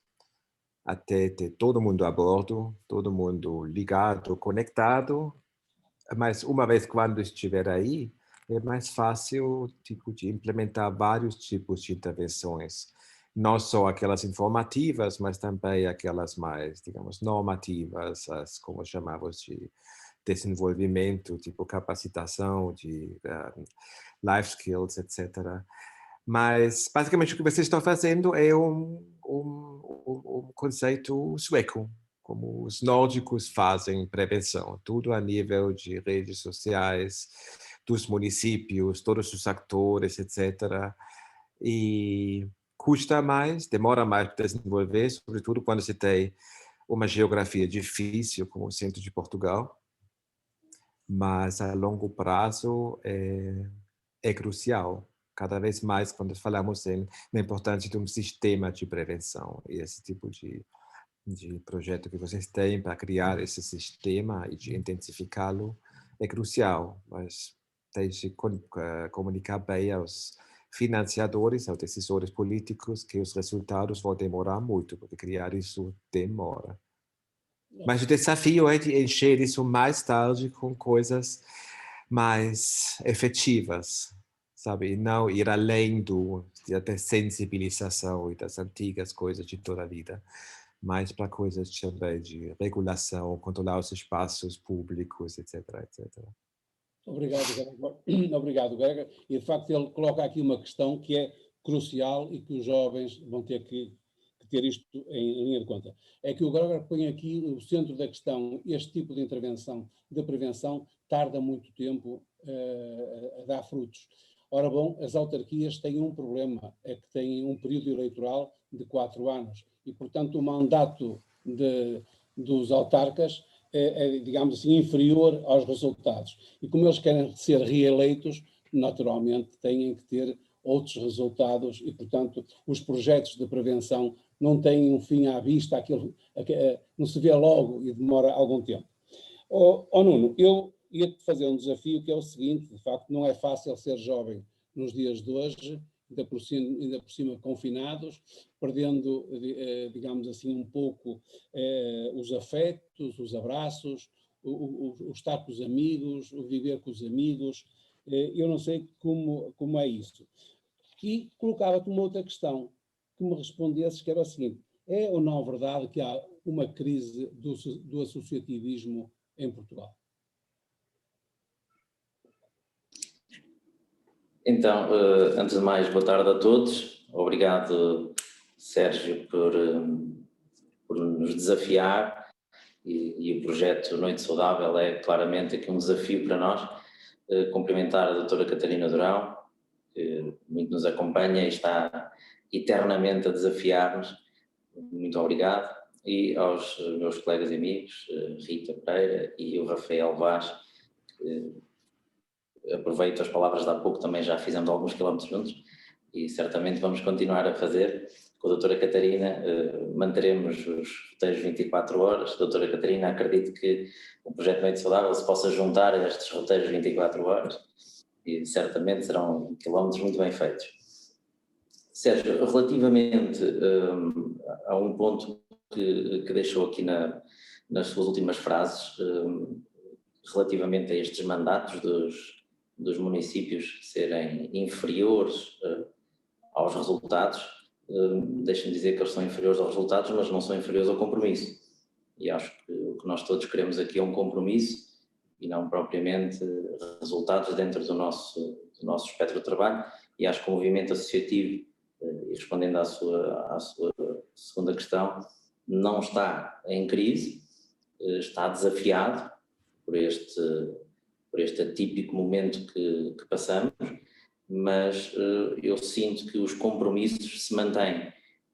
até ter todo mundo a bordo, todo mundo ligado, conectado, mas uma vez quando estiver aí, é mais fácil de implementar vários tipos de intervenções, não só aquelas informativas, mas também aquelas mais, digamos, normativas, como chamamos de desenvolvimento, tipo capacitação, de life skills, etc. Mas, basicamente, o que vocês estão fazendo é um conceito sueco, como os nórdicos fazem prevenção, tudo a nível de redes sociais, dos municípios, todos os atores, etc. E custa mais, demora mais para desenvolver, sobretudo quando se tem uma geografia difícil, como o centro de Portugal, mas a longo prazo é crucial. Cada vez mais, quando falamos na importância de um sistema de prevenção, e esse tipo de projeto que vocês têm para criar esse sistema e de intensificá-lo é crucial, mas tem de comunicar bem aos financiadores, aos decisores políticos, que os resultados vão demorar muito, porque criar isso demora. Mas o desafio é de encher isso mais tarde com coisas mais efetivas, sabe? E não ir além da sensibilização e das antigas coisas de toda a vida, mais para coisas também de regulação, controlar os espaços públicos, etc, etc. Obrigado, Grega. Obrigado, Grega. E de facto ele coloca aqui uma questão que é crucial e que os jovens vão ter que ter isto em linha de conta. É que o Grega põe aqui o centro da questão, este tipo de intervenção, de prevenção, tarda muito tempo a dar frutos. Ora bom, as autarquias têm um problema, é que têm um período eleitoral de 4 anos e, portanto, o mandato dos autarcas é, digamos assim, inferior aos resultados. E como eles querem ser reeleitos, naturalmente têm que ter outros resultados e, portanto, os projetos de prevenção não têm um fim à vista, não se vê logo e demora algum tempo. Nuno, eu ia-te fazer um desafio que é o seguinte, de facto não é fácil ser jovem nos dias de hoje, ainda por cima confinados, perdendo, digamos assim, um pouco os afetos, os abraços, o estar com os amigos, o viver com os amigos. Eu não sei como é isso. E colocava-te uma outra questão, que me respondesses, que era o seguinte: é ou não verdade que há uma crise do associativismo em Portugal? Então, antes de mais, boa tarde a todos. Obrigado, Sérgio, por nos desafiar e o projeto Noite Saudável é claramente aqui um desafio para nós. Cumprimentar a doutora Catarina Durão, que muito nos acompanha e está eternamente a desafiar-nos. Muito obrigado. E aos meus colegas e amigos, Rita Pereira e o Rafael Vaz, que aproveito as palavras de há pouco, também já fizemos alguns quilómetros juntos e certamente vamos continuar a fazer. Com a doutora Catarina manteremos os roteiros 24 horas. Doutora Catarina, acredito que o projeto Noite Saudável se possa juntar a estes roteiros 24 horas e certamente serão quilómetros muito bem feitos. Sérgio, relativamente a um ponto que deixou aqui nas suas últimas frases, relativamente a estes mandatos dos municípios serem inferiores aos resultados, deixem-me dizer que eles são inferiores aos resultados, mas não são inferiores ao compromisso. E acho que o que nós todos queremos aqui é um compromisso e não propriamente resultados dentro do nosso espectro de trabalho. E acho que o movimento associativo, e respondendo à sua segunda questão, não está em crise, está desafiado por este atípico momento que passamos, mas eu sinto que os compromissos se mantêm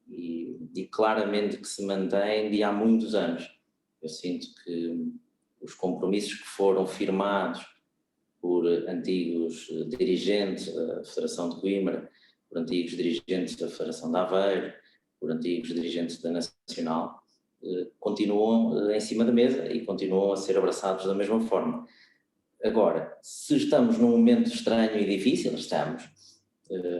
e claramente que se mantêm de há muitos anos. Eu sinto que os compromissos que foram firmados por antigos dirigentes da Federação de Coimbra, por antigos dirigentes da Federação de Aveiro, por antigos dirigentes da Nacional, continuam em cima da mesa e continuam a ser abraçados da mesma forma. Agora, se estamos num momento estranho e difícil, estamos.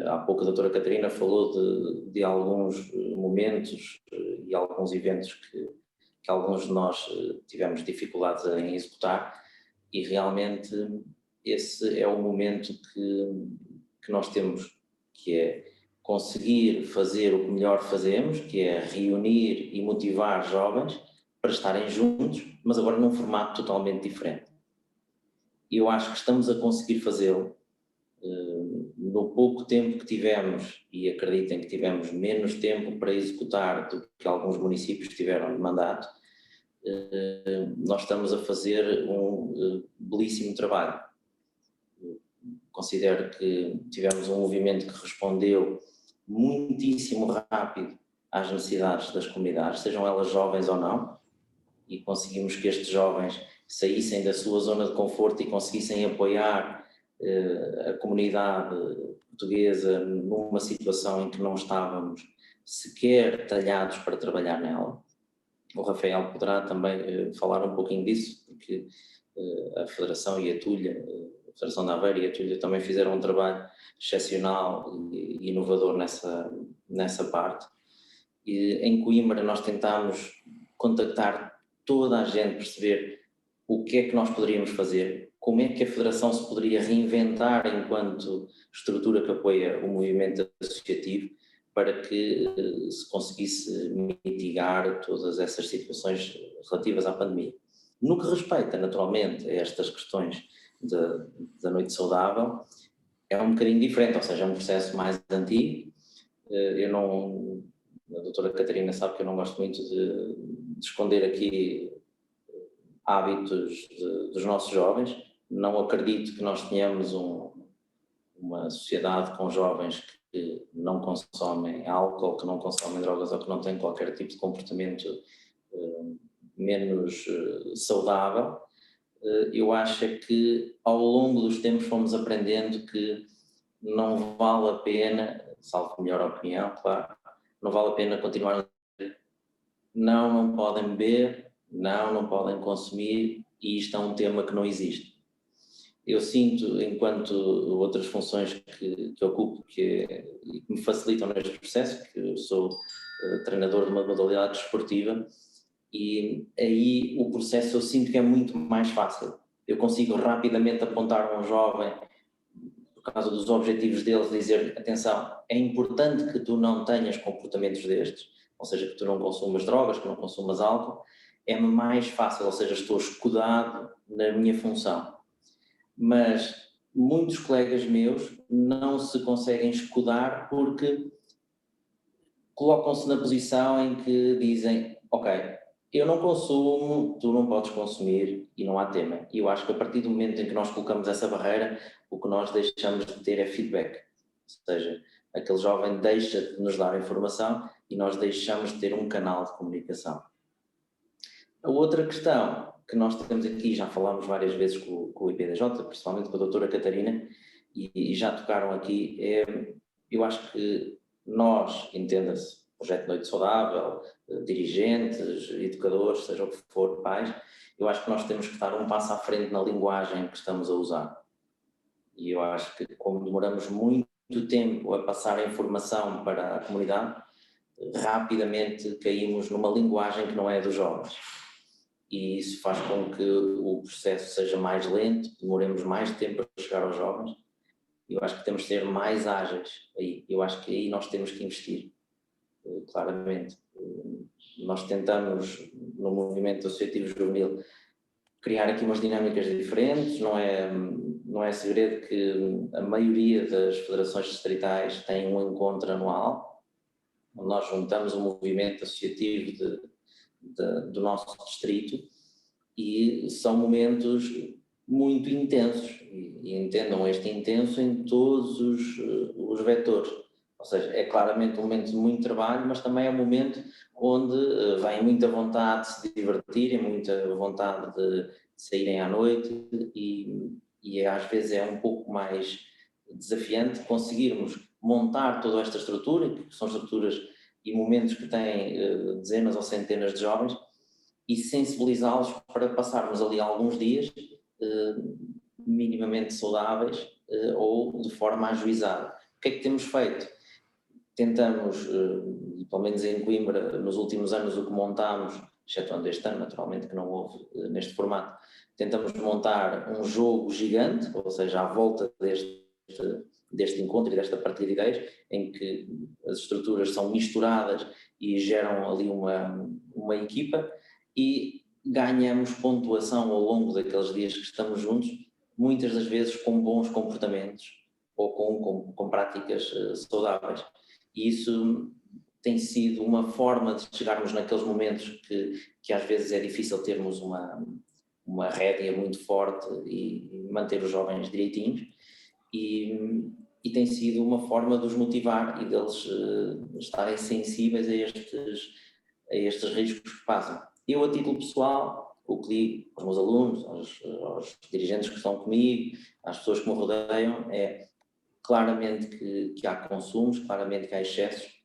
Há pouco a doutora Catarina falou de alguns momentos e alguns eventos que alguns de nós tivemos dificuldades em executar e realmente esse é o momento que nós temos, que é conseguir fazer o que melhor fazemos, que é reunir e motivar jovens para estarem juntos, mas agora num formato totalmente diferente. E eu acho que estamos a conseguir fazê-lo no pouco tempo que tivemos, e acreditem que tivemos menos tempo para executar do que alguns municípios tiveram de mandato. Nós estamos a fazer um belíssimo trabalho. Considero que tivemos um movimento que respondeu muitíssimo rápido às necessidades das comunidades, sejam elas jovens ou não, e conseguimos que estes jovens saíssem da sua zona de conforto e conseguissem apoiar a comunidade portuguesa numa situação em que não estávamos sequer talhados para trabalhar nela. O Rafael poderá também falar um pouquinho disso, porque a Federação e a Tulha, a Federação de Aveiro e a Tulha também fizeram um trabalho excepcional e inovador nessa parte. E em Coimbra nós tentámos contactar toda a gente, perceber o que é que nós poderíamos fazer, como é que a Federação se poderia reinventar enquanto estrutura que apoia o movimento associativo, para que se conseguisse mitigar todas essas situações relativas à pandemia. No que respeita, naturalmente, a estas questões da noite saudável, é um bocadinho diferente, ou seja, é um processo mais antigo. A doutora Catarina sabe que eu não gosto muito de esconder aqui hábitos dos nossos jovens. Não acredito que nós tenhamos uma sociedade com jovens que não consomem álcool, que não consomem drogas ou que não têm qualquer tipo de comportamento menos saudável. Eu acho que ao longo dos tempos fomos aprendendo que não vale a pena, salvo melhor opinião, claro, não vale a pena continuar a dizer não podem beber, não podem consumir, e isto é um tema que não existe. Eu sinto, enquanto outras funções que ocupo, que me facilitam neste processo, que eu sou treinador de uma modalidade desportiva, e aí o processo eu sinto que é muito mais fácil. Eu consigo rapidamente apontar a um jovem, por causa dos objetivos deles, dizer, atenção, é importante que tu não tenhas comportamentos destes, ou seja, que tu não consumas drogas, que não consumas álcool, é mais fácil, ou seja, estou escudado na minha função. Mas muitos colegas meus não se conseguem escudar porque colocam-se na posição em que dizem, ok, eu não consumo, tu não podes consumir e não há tema. E eu acho que a partir do momento em que nós colocamos essa barreira, o que nós deixamos de ter é feedback. Ou seja, aquele jovem deixa de nos dar informação e nós deixamos de ter um canal de comunicação. A outra questão que nós temos aqui, já falámos várias vezes com o IPDJ, principalmente com a doutora Catarina, e já tocaram aqui, eu acho que nós, entenda-se, Projeto Noite Saudável, dirigentes, educadores, seja o que for, pais, eu acho que nós temos que estar um passo à frente na linguagem que estamos a usar. E eu acho que, como demoramos muito tempo a passar a informação para a comunidade, rapidamente caímos numa linguagem que não é dos jovens. E isso faz com que o processo seja mais lento, demoremos mais tempo a chegar aos jovens. Eu acho que temos de ser mais ágeis aí. Eu acho que aí nós temos que investir, claramente. Nós tentamos, no movimento associativo juvenil, criar aqui umas dinâmicas diferentes. Não é segredo que a maioria das federações distritais tem um encontro anual, onde nós juntamos o movimento associativo do nosso distrito, e são momentos muito intensos, e entendam este intenso em todos os vetores, ou seja, é claramente um momento de muito trabalho, mas também é um momento onde vem muita vontade de se divertirem, muita vontade de saírem à noite, e às vezes é um pouco mais desafiante conseguirmos montar toda esta estrutura, que são estruturas e momentos que têm dezenas ou centenas de jovens, e sensibilizá-los para passarmos ali alguns dias minimamente saudáveis ou de forma ajuizada. O que é que temos feito? Tentamos, pelo menos em Coimbra, nos últimos anos o que montámos, excetuando este ano, naturalmente, que não houve neste formato, tentamos montar um jogo gigante, ou seja, à volta deste encontro e desta partilha de ideias, em que as estruturas são misturadas e geram ali uma equipa, e ganhamos pontuação ao longo daqueles dias que estamos juntos, muitas das vezes com bons comportamentos ou com práticas saudáveis. E isso tem sido uma forma de chegarmos naqueles momentos que às vezes é difícil termos uma rédea muito forte e manter os jovens direitinhos, e tem sido uma forma de os motivar e deles estarem sensíveis a estes riscos que passam. Eu, a título pessoal, o que digo aos meus alunos, aos dirigentes que estão comigo, às pessoas que me rodeiam, é claramente que há consumos, claramente que há excessos.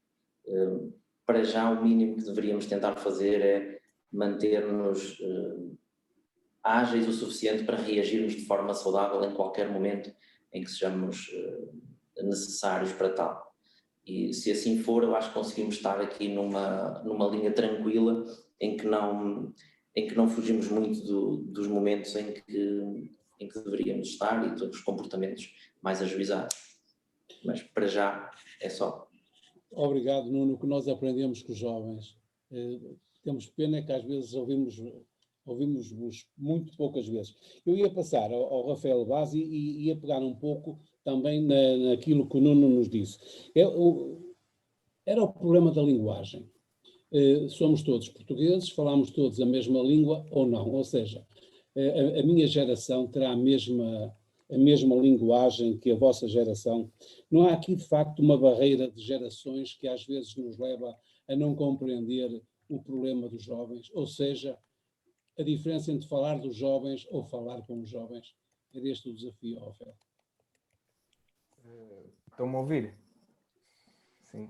Para já, o mínimo que deveríamos tentar fazer é manter-nos ágeis o suficiente para reagirmos de forma saudável em qualquer momento em que sejamos necessários para tal. E se assim for, eu acho que conseguimos estar aqui numa linha tranquila em que não fugimos muito dos momentos em que deveríamos estar, e todos os comportamentos mais ajuizados. Mas para já é só. Obrigado, Nuno. O que nós aprendemos com os jovens. Temos pena que às vezes ouvimos-vos muito poucas vezes. Eu ia passar ao Rafael Vaz e ia pegar um pouco também naquilo que o Nuno nos disse. Era o problema da linguagem. Somos todos portugueses, falamos todos a mesma língua ou não? Ou seja, a minha geração terá a mesma linguagem que a vossa geração. Não há aqui, de facto, uma barreira de gerações que às vezes nos leva a não compreender o problema dos jovens, ou seja, a diferença entre falar dos jovens ou falar com os jovens. É este o desafio, Rafael. Estão-me a ouvir? Sim.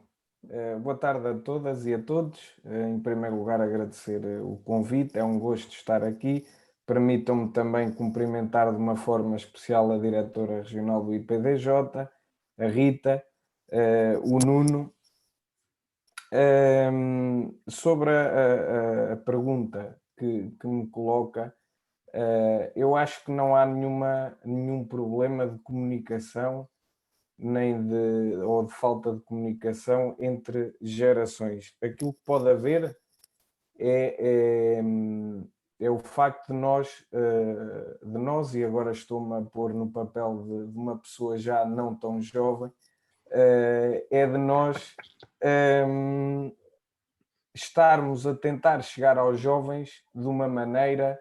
Boa tarde a todas e a todos. Em primeiro lugar, agradecer o convite. É um gosto estar aqui. Permitam-me também cumprimentar de uma forma especial a diretora regional do IPDJ, a Rita, o Nuno. Sobre a pergunta que me coloca, eu acho que não há nenhum problema de comunicação ou de falta de comunicação entre gerações. Aquilo que pode haver é o facto de nós, e agora estou-me a pôr no papel de uma pessoa já não tão jovem, é de nós estarmos a tentar chegar aos jovens de uma maneira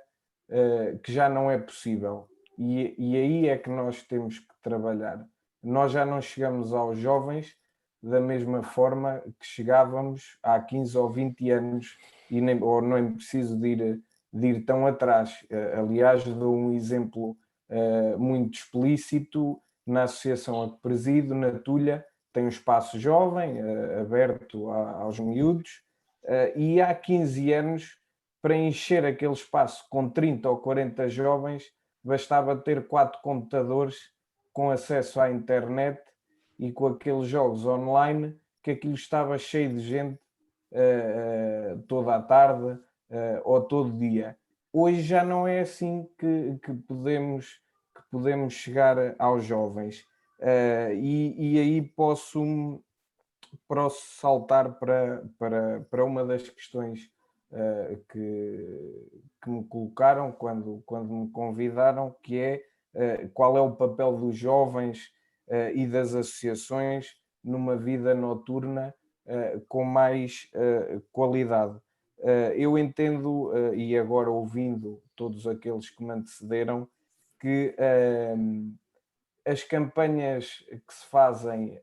que já não é possível. E aí é que nós temos que trabalhar. Nós já não chegamos aos jovens da mesma forma que chegávamos há 15 ou 20 anos, ou não é preciso de ir tão atrás. Aliás, dou um exemplo muito explícito na associação a que presido, na Tulha, tem um espaço jovem, aberto aos miúdos, e há 15 anos, para encher aquele espaço com 30 ou 40 jovens, bastava ter 4 computadores com acesso à internet e com aqueles jogos online, que aquilo estava cheio de gente toda a tarde ou todo dia. Hoje já não é assim que podemos chegar aos jovens. E aí posso saltar para uma das questões que me colocaram quando me convidaram, que é qual é o papel dos jovens e das associações numa vida noturna com mais qualidade. Eu entendo, e agora ouvindo todos aqueles que me antecederam, que as campanhas que se fazem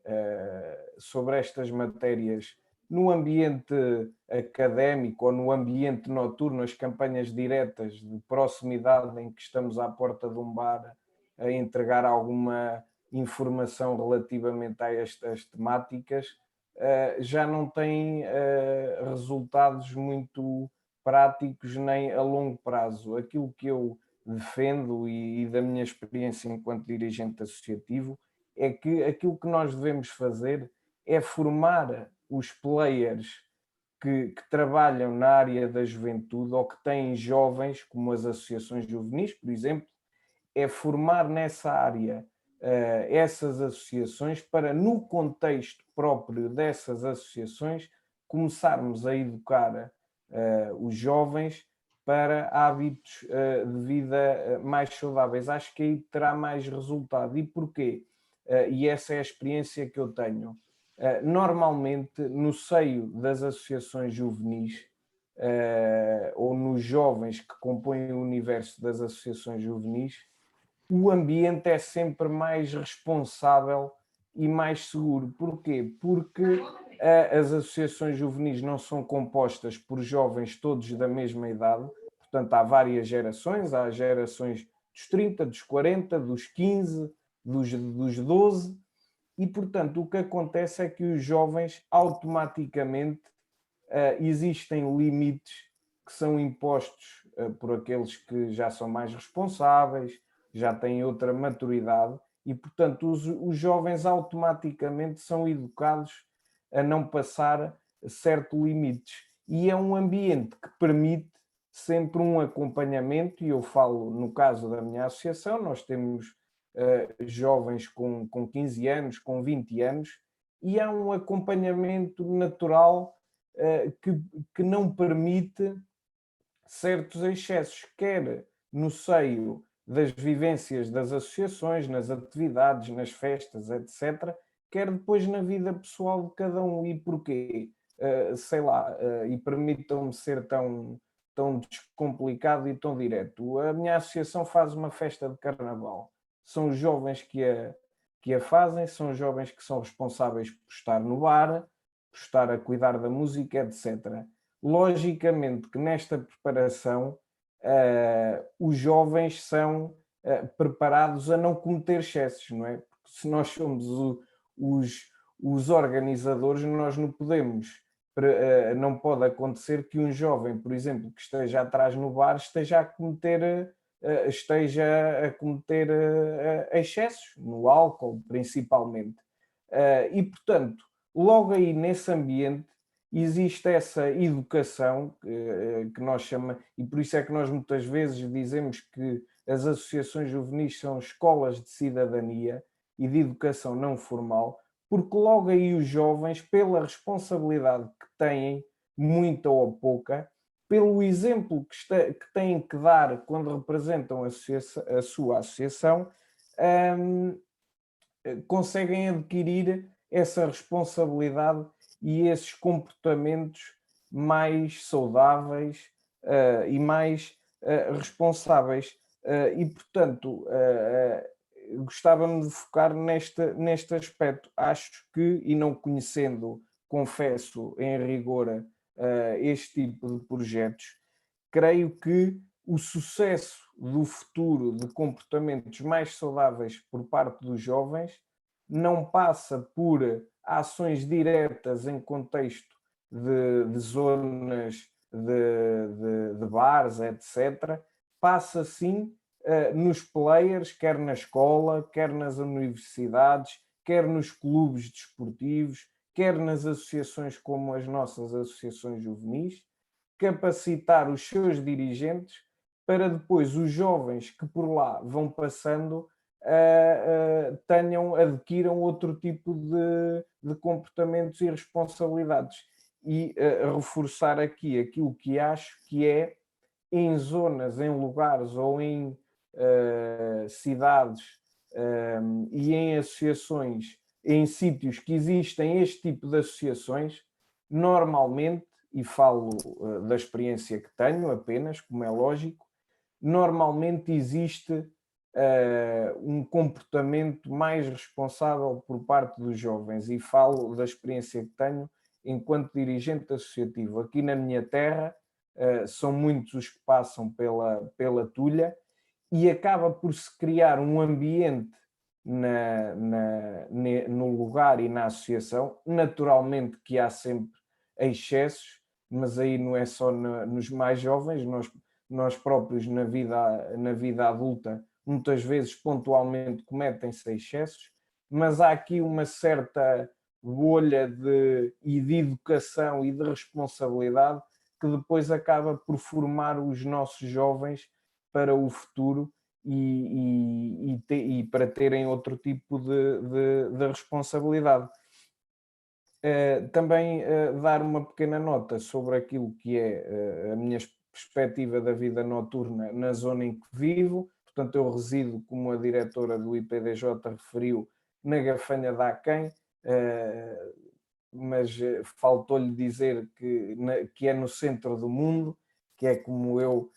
sobre estas matérias no ambiente académico ou no ambiente noturno, as campanhas diretas de proximidade em que estamos à porta de um bar a entregar alguma informação relativamente a estas temáticas, já não têm resultados muito práticos nem a longo prazo. Aquilo que eu defendo e da minha experiência enquanto dirigente associativo é que aquilo que nós devemos fazer é formar os players que trabalham na área da juventude ou que têm jovens, como as associações juvenis, por exemplo, é formar nessa área essas associações para, no contexto próprio dessas associações, começarmos a educar os jovens para hábitos de vida mais saudáveis. Acho que aí terá mais resultado. E porquê? E essa é a experiência que eu tenho. Normalmente, no seio das associações juvenis, ou nos jovens que compõem o universo das associações juvenis, o ambiente é sempre mais responsável e mais seguro. Porquê? Porque as associações juvenis não são compostas por jovens todos da mesma idade, portanto há várias gerações, há gerações dos 30, dos 40, dos 15, dos 12, e portanto o que acontece é que os jovens automaticamente existem limites que são impostos por aqueles que já são mais responsáveis, já têm outra maturidade, e portanto os jovens automaticamente são educados a não passar certos limites, e é um ambiente que permite sempre um acompanhamento. E eu falo no caso da minha associação, nós temos jovens com 15 anos, com 20 anos, e há um acompanhamento natural que não permite certos excessos, quer no seio das vivências das associações, nas atividades, nas festas, etc., quer depois na vida pessoal de cada um. E porquê? Sei lá, e permitam-me ser tão descomplicado e tão direto. A minha associação faz uma festa de carnaval. São os jovens que a fazem, são os jovens que são responsáveis por estar no bar, por estar a cuidar da música, etc. Logicamente que nesta preparação os jovens são preparados a não cometer excessos, não é? Porque se nós somos os organizadores, nós não podemos, não pode acontecer que um jovem, por exemplo, que esteja atrás no bar, esteja a cometer excessos, no álcool principalmente. E, portanto, logo aí nesse ambiente existe essa educação que nós chamamos, e por isso é que nós muitas vezes dizemos que as associações juvenis são escolas de cidadania e de educação não formal, porque logo aí os jovens, pela responsabilidade que têm, muita ou pouca, pelo exemplo que têm que dar quando representam a sua associação, conseguem adquirir essa responsabilidade e esses comportamentos mais saudáveis e mais responsáveis. E, portanto, gostava-me de focar neste aspecto. Acho que, e não conhecendo, confesso, em rigor, este tipo de projetos, creio que o sucesso do futuro de comportamentos mais saudáveis por parte dos jovens não passa por ações diretas em contexto de zonas de bares, etc. Passa sim nos players, quer na escola, quer nas universidades, quer nos clubes desportivos, quer nas associações como as nossas associações juvenis, capacitar os seus dirigentes para depois os jovens que por lá vão passando adquiram outro tipo de comportamentos e responsabilidades. E reforçar aqui aquilo que acho que é em zonas, em lugares ou em cidades e em associações, em sítios que existem este tipo de associações, normalmente, e falo da experiência que tenho apenas, como é lógico, normalmente existe um comportamento mais responsável por parte dos jovens, e falo da experiência que tenho enquanto dirigente associativo. Aqui na minha terra são muitos os que passam pela Tulha e acaba por se criar um ambiente no lugar e na associação. Naturalmente que há sempre excessos, mas aí não é só nos mais jovens, nós próprios na vida adulta muitas vezes pontualmente cometem-se excessos, mas há aqui uma certa bolha de educação e de responsabilidade que depois acaba por formar os nossos jovens para o futuro e para terem outro tipo de responsabilidade. Também dar uma pequena nota sobre aquilo que é a minha perspectiva da vida noturna na zona em que vivo. Portanto, eu resido, como a diretora do IPDJ referiu, na Gafanha de Aquém, mas faltou-lhe dizer que é no centro do mundo, que é como eu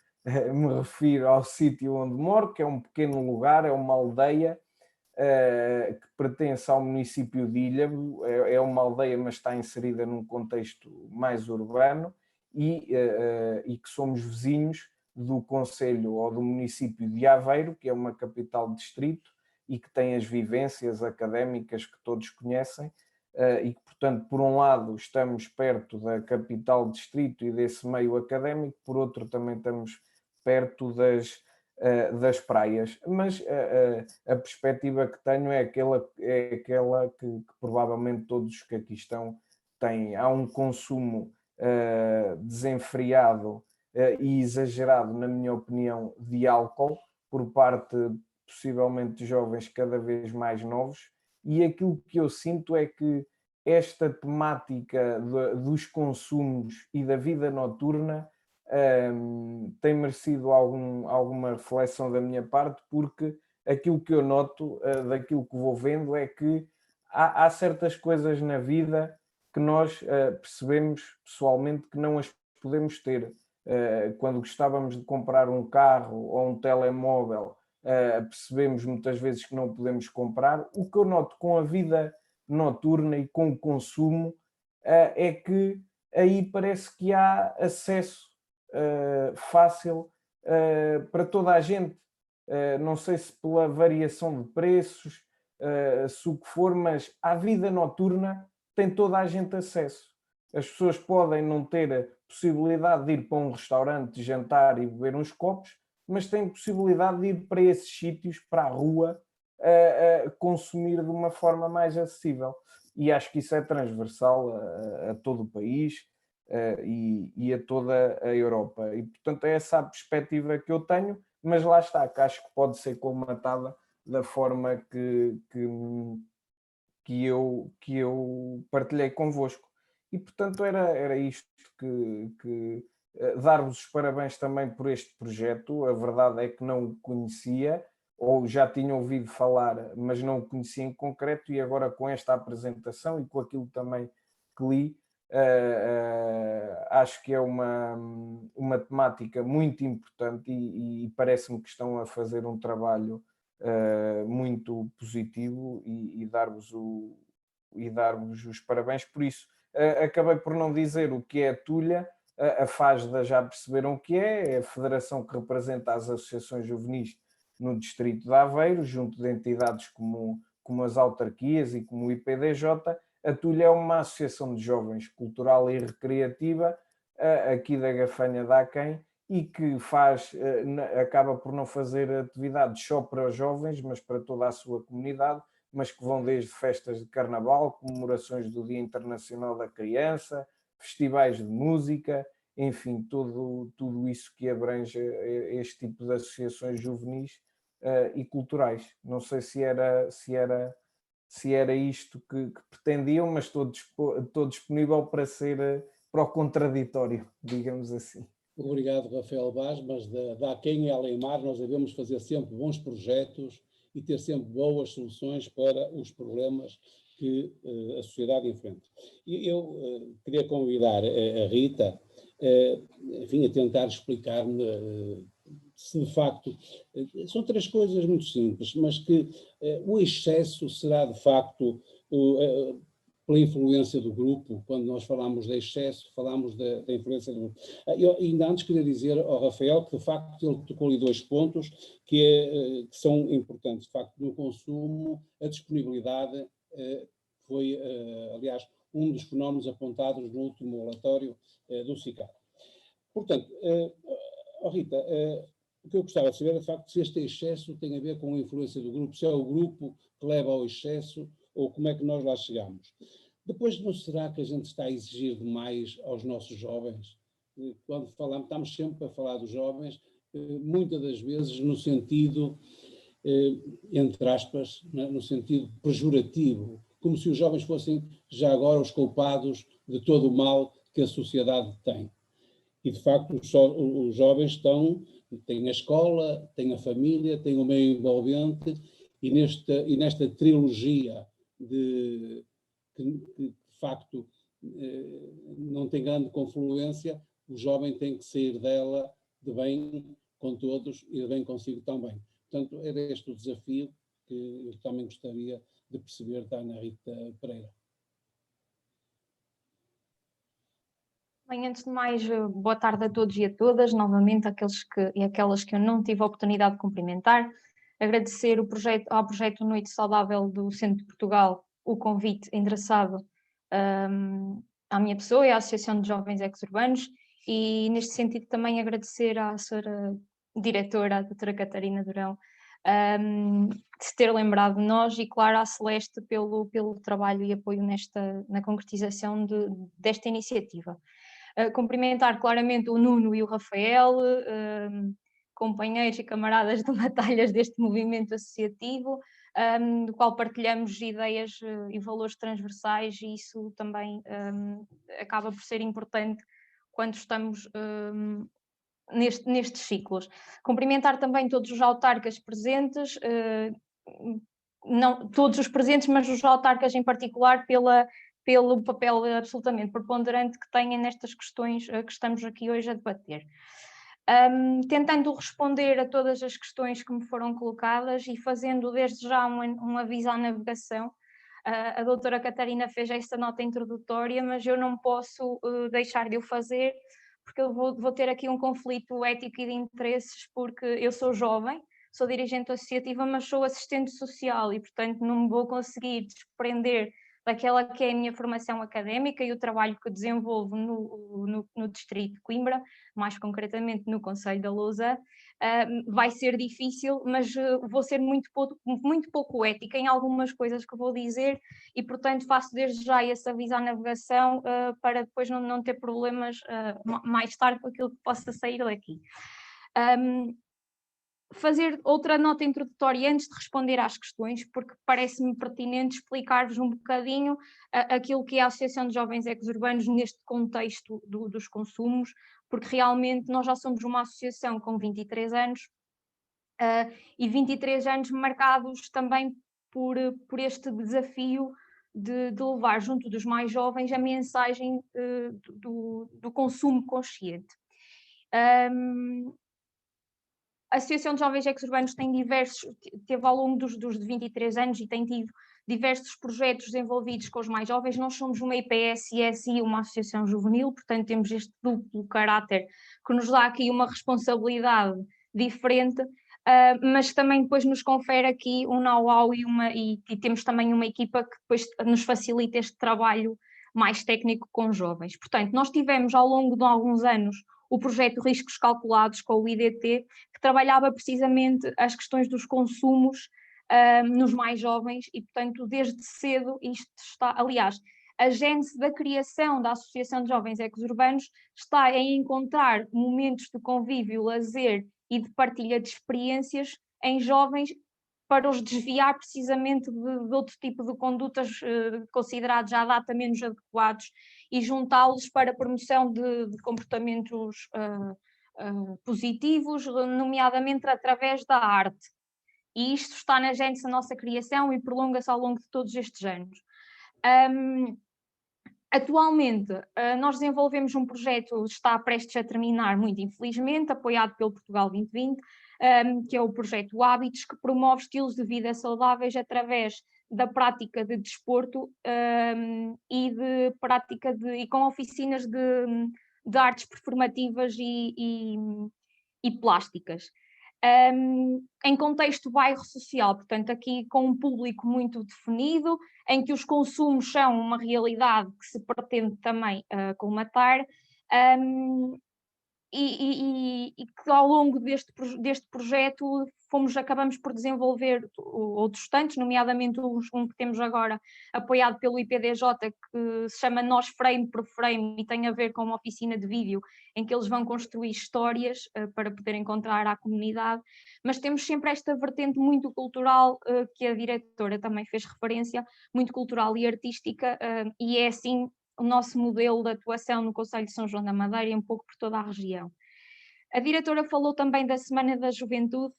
me refiro ao sítio onde moro, que é um pequeno lugar, é uma aldeia que pertence ao município de Ilhavo. É uma aldeia, mas está inserida num contexto mais urbano, e que somos vizinhos do concelho ou do município de Aveiro, que é uma capital de distrito e que tem as vivências académicas que todos conhecem, e que, portanto, por um lado estamos perto da capital de distrito e desse meio académico, por outro também estamos perto das praias, mas a perspectiva que tenho é aquela que provavelmente todos os que aqui estão têm. Há um consumo desenfreado e exagerado, na minha opinião, de álcool por parte possivelmente de jovens cada vez mais novos, e aquilo que eu sinto é que esta temática dos consumos e da vida noturna tem merecido alguma reflexão da minha parte, porque aquilo que eu noto daquilo que vou vendo é que há certas coisas na vida que nós percebemos pessoalmente que não as podemos ter. Quando gostávamos de comprar um carro ou um telemóvel, percebemos muitas vezes que não podemos comprar. O que eu noto com a vida noturna e com o consumo é que aí parece que há acesso fácil para toda a gente. Não sei se pela variação de preços, se o que for, mas à vida noturna tem toda a gente acesso. As pessoas podem não ter a possibilidade de ir para um restaurante, jantar e beber uns copos, mas têm possibilidade de ir para esses sítios, para a rua, consumir de uma forma mais acessível. E acho que isso é transversal a todo o país e a toda a Europa. E, portanto, é essa a perspectiva que eu tenho, mas lá está, que acho que pode ser colmatada da forma que eu partilhei convosco. E, portanto, era isto que dar-vos os parabéns também por este projeto. A verdade é que não o conhecia, ou já tinha ouvido falar, mas não o conhecia em concreto, e agora com esta apresentação e com aquilo também que li, acho que é uma temática muito importante e parece-me que estão a fazer um trabalho muito positivo e dar-vos os parabéns por isso. Acabei por não dizer o que é a Tulha. A FASDA já perceberam o que é a federação que representa as associações juvenis no distrito de Aveiro, junto de entidades como as autarquias e como o IPDJ. A Tulha é uma associação de jovens cultural e recreativa aqui da Gafanha de Aquém, e que acaba por não fazer atividades só para os jovens, mas para toda a sua comunidade, mas que vão desde festas de carnaval, comemorações do Dia Internacional da Criança, festivais de música, enfim, tudo isso que abrange este tipo de associações juvenis e culturais. Não sei se era isto que pretendiam, mas estou disponível para o contraditório, digamos assim. Obrigado, Rafael Vaz, mas da Aquém e Além-Mar nós devemos fazer sempre bons projetos e ter sempre boas soluções para os problemas que a sociedade enfrenta. E eu queria convidar a Rita, enfim, a tentar explicar-me se de facto são três coisas muito simples, mas que o excesso será de facto pela influência do grupo. Quando nós falamos de excesso, falamos da influência do grupo. Eu ainda antes queria dizer ao Rafael que, de facto, ele tocou ali dois pontos que são importantes. De facto, no consumo, a disponibilidade foi, aliás, um dos fenómenos apontados no último relatório do SICAD. Portanto, Rita, o que eu gostava de saber é, de facto, se este excesso tem a ver com a influência do grupo, se é o grupo que leva ao excesso, ou como é que nós lá chegamos. Depois, não será que a gente está a exigir demais aos nossos jovens? Quando estamos sempre a falar dos jovens, muitas das vezes no sentido, entre aspas, no sentido pejorativo, como se os jovens fossem já agora os culpados de todo o mal que a sociedade tem. E, de facto, os jovens têm a escola, têm a família, têm o meio envolvente, e nesta trilogia que de facto não tem grande confluência, o jovem tem que sair dela de bem com todos e de bem consigo também. Portanto, era este o desafio que eu também gostaria de perceber da Ana Rita Pereira. Bem, antes de mais, boa tarde a todos e a todas, novamente aquelas que eu não tive a oportunidade de cumprimentar. Agradecer ao projeto Noite Saudável do Centro de Portugal o convite endereçado à minha pessoa e à Associação de Jovens Exurbanos, e neste sentido também agradecer à senhora diretora, a doutora Catarina Durão, de se ter lembrado de nós, e claro à Celeste pelo trabalho e apoio na concretização desta iniciativa. Cumprimentar claramente o Nuno e o Rafael, companheiros e camaradas de batalhas deste movimento associativo, do qual partilhamos ideias e valores transversais, e isso também acaba por ser importante quando estamos nestes ciclos. Cumprimentar também todos os autarcas presentes, não todos os presentes, mas os autarcas em particular, pelo papel absolutamente preponderante que têm nestas questões que estamos aqui hoje a debater. Tentando responder a todas as questões que me foram colocadas e fazendo desde já um aviso à navegação. A doutora Catarina fez esta nota introdutória, mas eu não posso deixar de o fazer, porque eu vou ter aqui um conflito ético e de interesses, porque eu sou jovem, sou dirigente associativa, mas sou assistente social e, portanto, não me vou conseguir desprender daquela que é a minha formação académica e o trabalho que desenvolvo no Distrito de Coimbra, mais concretamente no Concelho da Lousa. Vai ser difícil, mas vou ser muito pouco ética em algumas coisas que vou dizer e, portanto, faço desde já esse aviso à navegação para depois não ter problemas mais tarde com aquilo que possa sair daqui. Fazer outra nota introdutória antes de responder às questões, porque parece-me pertinente explicar-vos um bocadinho aquilo que é a Associação de Jovens Ex-Urbanos neste contexto dos consumos, porque realmente nós já somos uma associação com 23 anos e 23 anos marcados também por este desafio de levar junto dos mais jovens a mensagem do consumo consciente. A Associação de Jovens Ex-Urbanos teve ao longo dos 23 anos e tem tido diversos projetos desenvolvidos com os mais jovens. Nós somos uma IPSS e uma associação juvenil, portanto temos este duplo caráter que nos dá aqui uma responsabilidade diferente, mas também depois nos confere aqui um know-how e temos também uma equipa que depois nos facilita este trabalho mais técnico com jovens. Portanto, nós tivemos ao longo de alguns anos o projeto Riscos Calculados com o IDT, que trabalhava precisamente as questões dos consumos nos mais jovens e, portanto, desde cedo isto está, aliás, a gênese da criação da Associação de Jovens Ex-Urbanos está em encontrar momentos de convívio, lazer e de partilha de experiências em jovens para os desviar precisamente de outro tipo de condutas considerados à data menos adequados e juntá-los para a promoção de comportamentos positivos, nomeadamente através da arte. E isto está na gênese da nossa criação e prolonga-se ao longo de todos estes anos. Atualmente, nós desenvolvemos um projeto que está prestes a terminar, muito infelizmente, apoiado pelo Portugal 2020, que é o projeto Hábitos, que promove estilos de vida saudáveis através da prática de desporto e de prática e com oficinas de artes performativas e plásticas. Em contexto bairro social, portanto aqui com um público muito definido, em que os consumos são uma realidade que se pretende também colmatar, e que ao longo deste projeto acabamos por desenvolver outros tantos, nomeadamente um que temos agora apoiado pelo IPDJ, que se chama Nós Frame por Frame e tem a ver com uma oficina de vídeo em que eles vão construir histórias para poder encontrar à comunidade, mas temos sempre esta vertente muito cultural que a diretora também fez referência, muito cultural e artística, e é assim o nosso modelo de atuação no Concelho de São João da Madeira e um pouco por toda a região. A diretora falou também da Semana da Juventude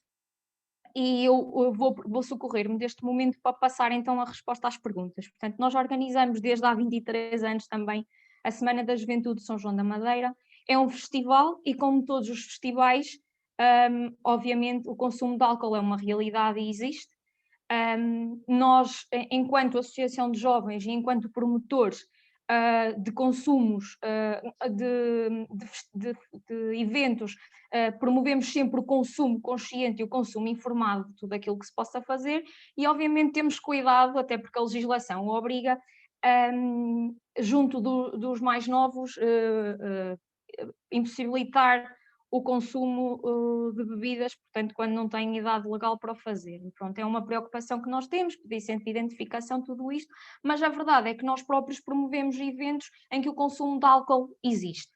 e eu vou socorrer-me deste momento para passar então a resposta às perguntas. Portanto, nós organizamos desde há 23 anos também a Semana da Juventude de São João da Madeira. É um festival e, como todos os festivais, obviamente o consumo de álcool é uma realidade e existe. Nós, enquanto Associação de Jovens e enquanto promotores de consumos, de eventos, promovemos sempre o consumo consciente e o consumo informado de tudo aquilo que se possa fazer e obviamente temos cuidado, até porque a legislação o obriga, junto dos mais novos, impossibilitar o consumo de bebidas, portanto, quando não têm idade legal para o fazer. Pronto, é uma preocupação que nós temos, pedir sempre de identificação, tudo isto, mas a verdade é que nós próprios promovemos eventos em que o consumo de álcool existe.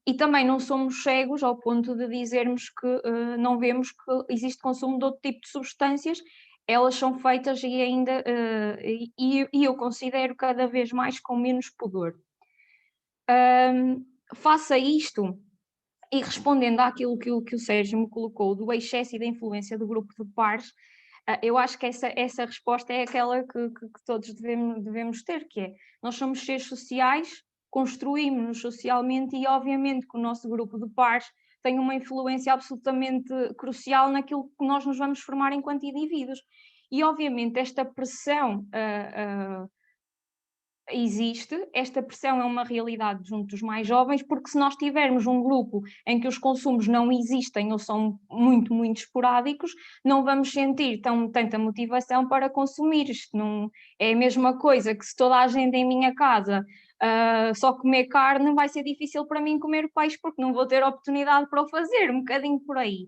E também não somos cegos ao ponto de dizermos que não vemos que existe consumo de outro tipo de substâncias, elas são feitas e ainda, e eu considero cada vez mais com menos pudor. Faça isto, e respondendo àquilo que o Sérgio me colocou do excesso e da influência do grupo de pares, eu acho que essa resposta é aquela que todos devemos ter, que é, nós somos seres sociais, construímos-nos socialmente e obviamente que o nosso grupo de pares tem uma influência absolutamente crucial naquilo que nós nos vamos formar enquanto indivíduos. E obviamente esta pressão existe, esta pressão é uma realidade junto dos mais jovens, porque se nós tivermos um grupo em que os consumos não existem ou são muito, muito esporádicos, não vamos sentir tanta motivação para consumir. Isto não é a mesma coisa que se toda a gente em minha casa só comer carne, vai ser difícil para mim comer peixe, porque não vou ter oportunidade para o fazer, um bocadinho por aí.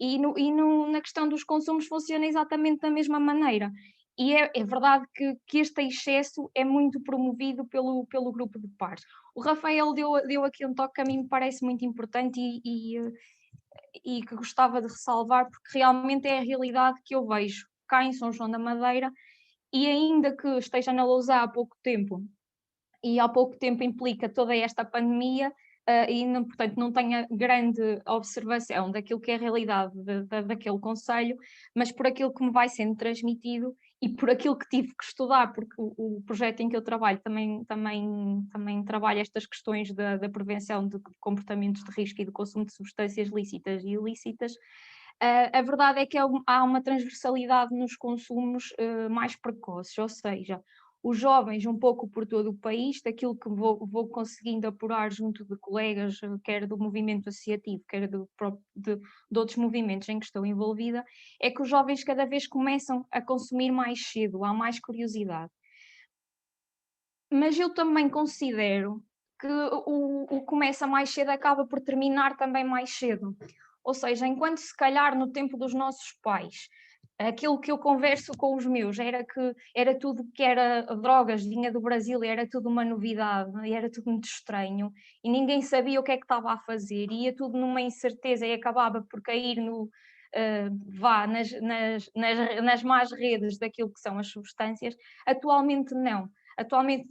E na questão dos consumos funciona exatamente da mesma maneira. E é verdade que este excesso é muito promovido pelo grupo de pares. O Rafael deu aqui um toque que a mim me parece muito importante e que gostava de ressalvar, porque realmente é a realidade que eu vejo cá em São João da Madeira, e ainda que esteja na Lousã há pouco tempo, e há pouco tempo implica toda esta pandemia, e portanto não tenho grande observação daquilo que é a realidade daquele concelho, mas por aquilo que me vai sendo transmitido e por aquilo que tive que estudar, porque o projeto em que eu trabalho também trabalha estas questões da prevenção de comportamentos de risco e do consumo de substâncias lícitas e ilícitas. A verdade é que há uma transversalidade nos consumos mais precoces, ou seja, os jovens um pouco por todo o país, daquilo que vou conseguindo apurar junto de colegas, quer do movimento associativo, quer de outros movimentos em que estou envolvida, é que os jovens cada vez começam a consumir mais cedo, há mais curiosidade. Mas eu também considero que o começa mais cedo acaba por terminar também mais cedo. Ou seja, enquanto se calhar no tempo dos nossos pais, aquilo que eu converso com os meus era que era tudo que era drogas, vinha do Brasil, era tudo uma novidade, era tudo muito estranho, e ninguém sabia o que é que estava a fazer, ia tudo numa incerteza e acabava por cair nas más redes daquilo que são as substâncias. Atualmente não. Atualmente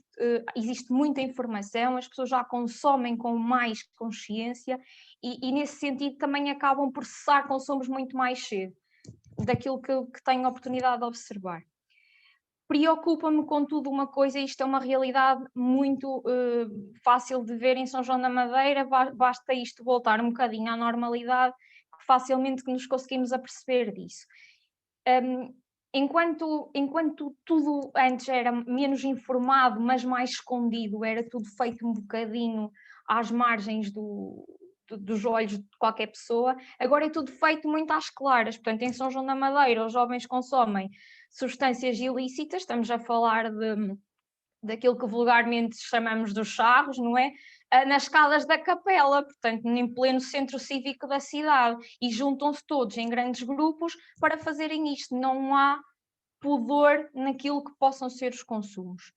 existe muita informação, as pessoas já consomem com mais consciência e nesse sentido também acabam por cessar consumos muito mais cedo daquilo que tenho a oportunidade de observar. Preocupa-me, contudo, uma coisa, isto é uma realidade muito fácil de ver em São João da Madeira, basta isto voltar um bocadinho à normalidade, facilmente que nos conseguimos aperceber disso. Enquanto tudo antes era menos informado, mas mais escondido, era tudo feito um bocadinho às margens dos olhos de qualquer pessoa, agora é tudo feito muito às claras. Portanto, em São João da Madeira, os jovens consomem substâncias ilícitas, estamos a falar daquilo que vulgarmente chamamos dos charros, não é? Nas escadas da capela, portanto, em pleno centro cívico da cidade, e juntam-se todos em grandes grupos para fazerem isto. Não há pudor naquilo que possam ser os consumos.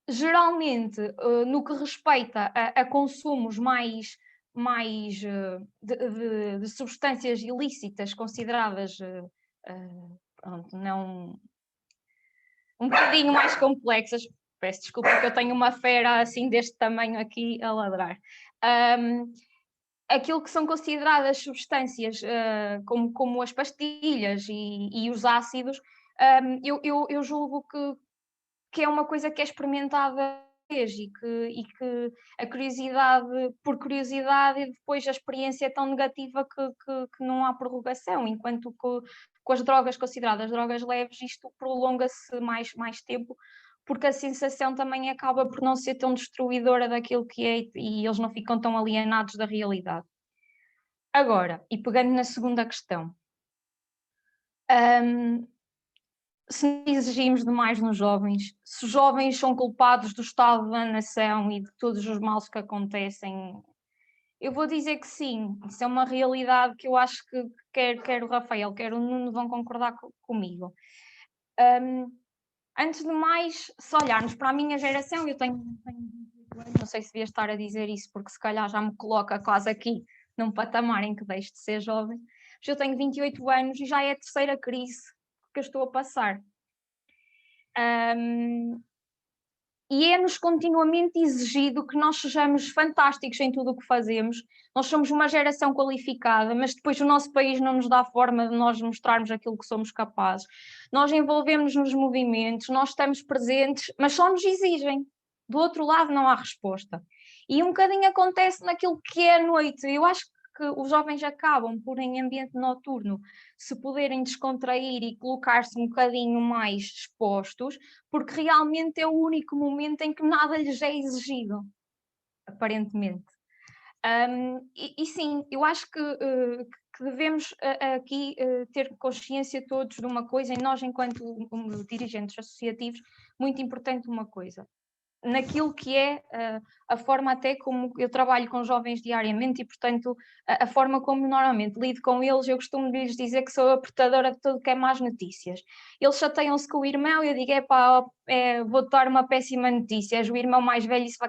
Geralmente, no que respeita a consumos mais de substâncias ilícitas consideradas não um bocadinho mais complexas, peço desculpa que eu tenho uma fera assim deste tamanho aqui a ladrar. Aquilo que são consideradas substâncias como as pastilhas e os ácidos, eu julgo que é uma coisa que é experimentada e que a curiosidade por curiosidade e depois a experiência é tão negativa que não há prorrogação, enquanto que com as drogas consideradas drogas leves isto prolonga-se mais tempo, porque a sensação também acaba por não ser tão destruidora daquilo que é e eles não ficam tão alienados da realidade. Agora, e pegando na segunda questão, se exigimos demais nos jovens, se os jovens são culpados do estado da nação e de todos os males que acontecem, eu vou dizer que sim, isso é uma realidade que eu acho que quer o Rafael, quer o Nuno vão concordar comigo. Antes de mais, se olharmos para a minha geração, eu tenho 28 anos, não sei se devia estar a dizer isso, porque se calhar já me coloca quase aqui num patamar em que deixo de ser jovem, mas eu tenho 28 anos e já é a terceira crise que eu estou a passar. E é-nos continuamente exigido que nós sejamos fantásticos em tudo o que fazemos. Nós somos uma geração qualificada, mas depois o nosso país não nos dá forma de nós mostrarmos aquilo que somos capazes. Nós envolvemos-nos nos movimentos, nós estamos presentes, mas só nos exigem. Do outro lado não há resposta. E um bocadinho acontece naquilo que é a noite. Eu acho que os jovens acabam por, em ambiente noturno, se poderem descontrair e colocar-se um bocadinho mais expostos, porque realmente é o único momento em que nada lhes é exigido, aparentemente. E sim, eu acho que devemos aqui ter consciência todos de uma coisa, e nós, enquanto dirigentes associativos, muito importante uma coisa. Naquilo que é a forma até como eu trabalho com jovens diariamente e, portanto, a forma como normalmente lido com eles, eu costumo lhes dizer que sou a portadora de tudo que é más notícias. Eles chateiam-se com o irmão e eu digo, vou-te dar uma péssima notícia, és o irmão mais velho, isso vai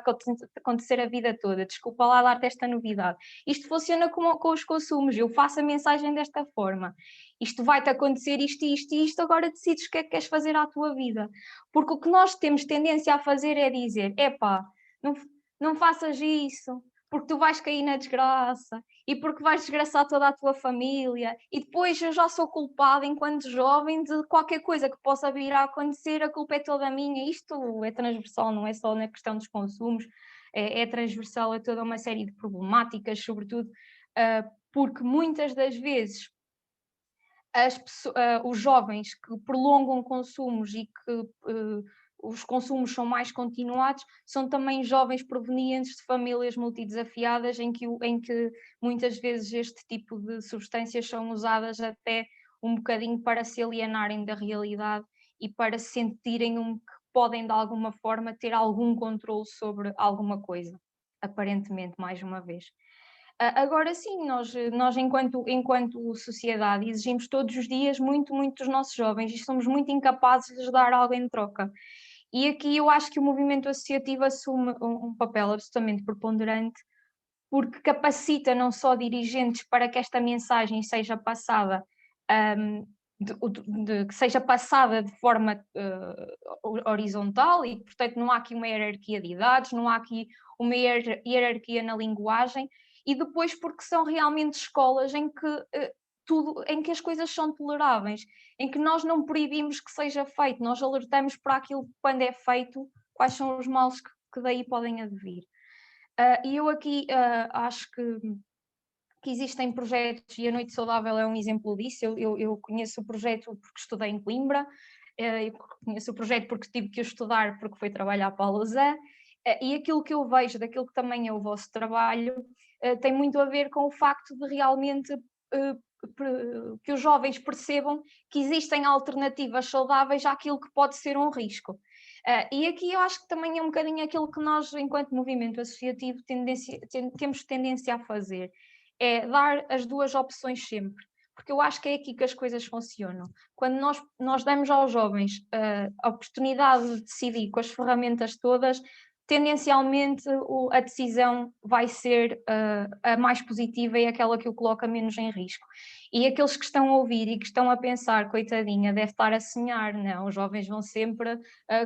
acontecer a vida toda, desculpa lá dar-te esta novidade. Isto funciona com os consumos, eu faço a mensagem desta forma. Isto vai-te acontecer isto e isto e isto, agora decides o que é que queres fazer à tua vida. Porque o que nós temos tendência a fazer é dizer, não faças isso, porque tu vais cair na desgraça, e porque vais desgraçar toda a tua família, e depois eu já sou culpada enquanto jovem de qualquer coisa que possa vir a acontecer, a culpa é toda minha. Isto é transversal, não é só na questão dos consumos, é transversal a toda uma série de problemáticas, sobretudo porque muitas das vezes os jovens que prolongam consumos e que os consumos são mais continuados, são também jovens provenientes de famílias multidesafiadas em que muitas vezes este tipo de substâncias são usadas até um bocadinho para se alienarem da realidade e para sentirem que podem de alguma forma ter algum controle sobre alguma coisa, aparentemente, mais uma vez. Agora sim, nós enquanto sociedade exigimos todos os dias muito dos nossos jovens e somos muito incapazes de lhes dar algo em troca. E aqui eu acho que o movimento associativo assume um papel absolutamente preponderante, porque capacita não só dirigentes para que esta mensagem seja passada, que seja passada de forma horizontal e, portanto, não há aqui uma hierarquia de idades, não há aqui uma hierarquia na linguagem, e depois porque são realmente escolas em que as coisas são toleráveis, em que nós não proibimos que seja feito, nós alertamos para aquilo que, quando é feito, quais são os males que daí podem advir. E eu aqui acho que existem projetos, e a Noite Saudável é um exemplo disso. Eu conheço o projeto porque estudei em Coimbra, eu conheço o projeto porque tive que estudar, porque fui trabalhar para a Lausanne, e aquilo que eu vejo daquilo que também é o vosso trabalho tem muito a ver com o facto de realmente que os jovens percebam que existem alternativas saudáveis àquilo que pode ser um risco. E aqui eu acho que também é um bocadinho aquilo que nós, enquanto movimento associativo, temos tendência a fazer, é dar as duas opções sempre, porque eu acho que é aqui que as coisas funcionam. Quando nós damos aos jovens a oportunidade de decidir com as ferramentas todas, tendencialmente a decisão vai ser a mais positiva e aquela que o coloca menos em risco. E aqueles que estão a ouvir e que estão a pensar, coitadinha, deve estar a sonhar, não, os jovens vão sempre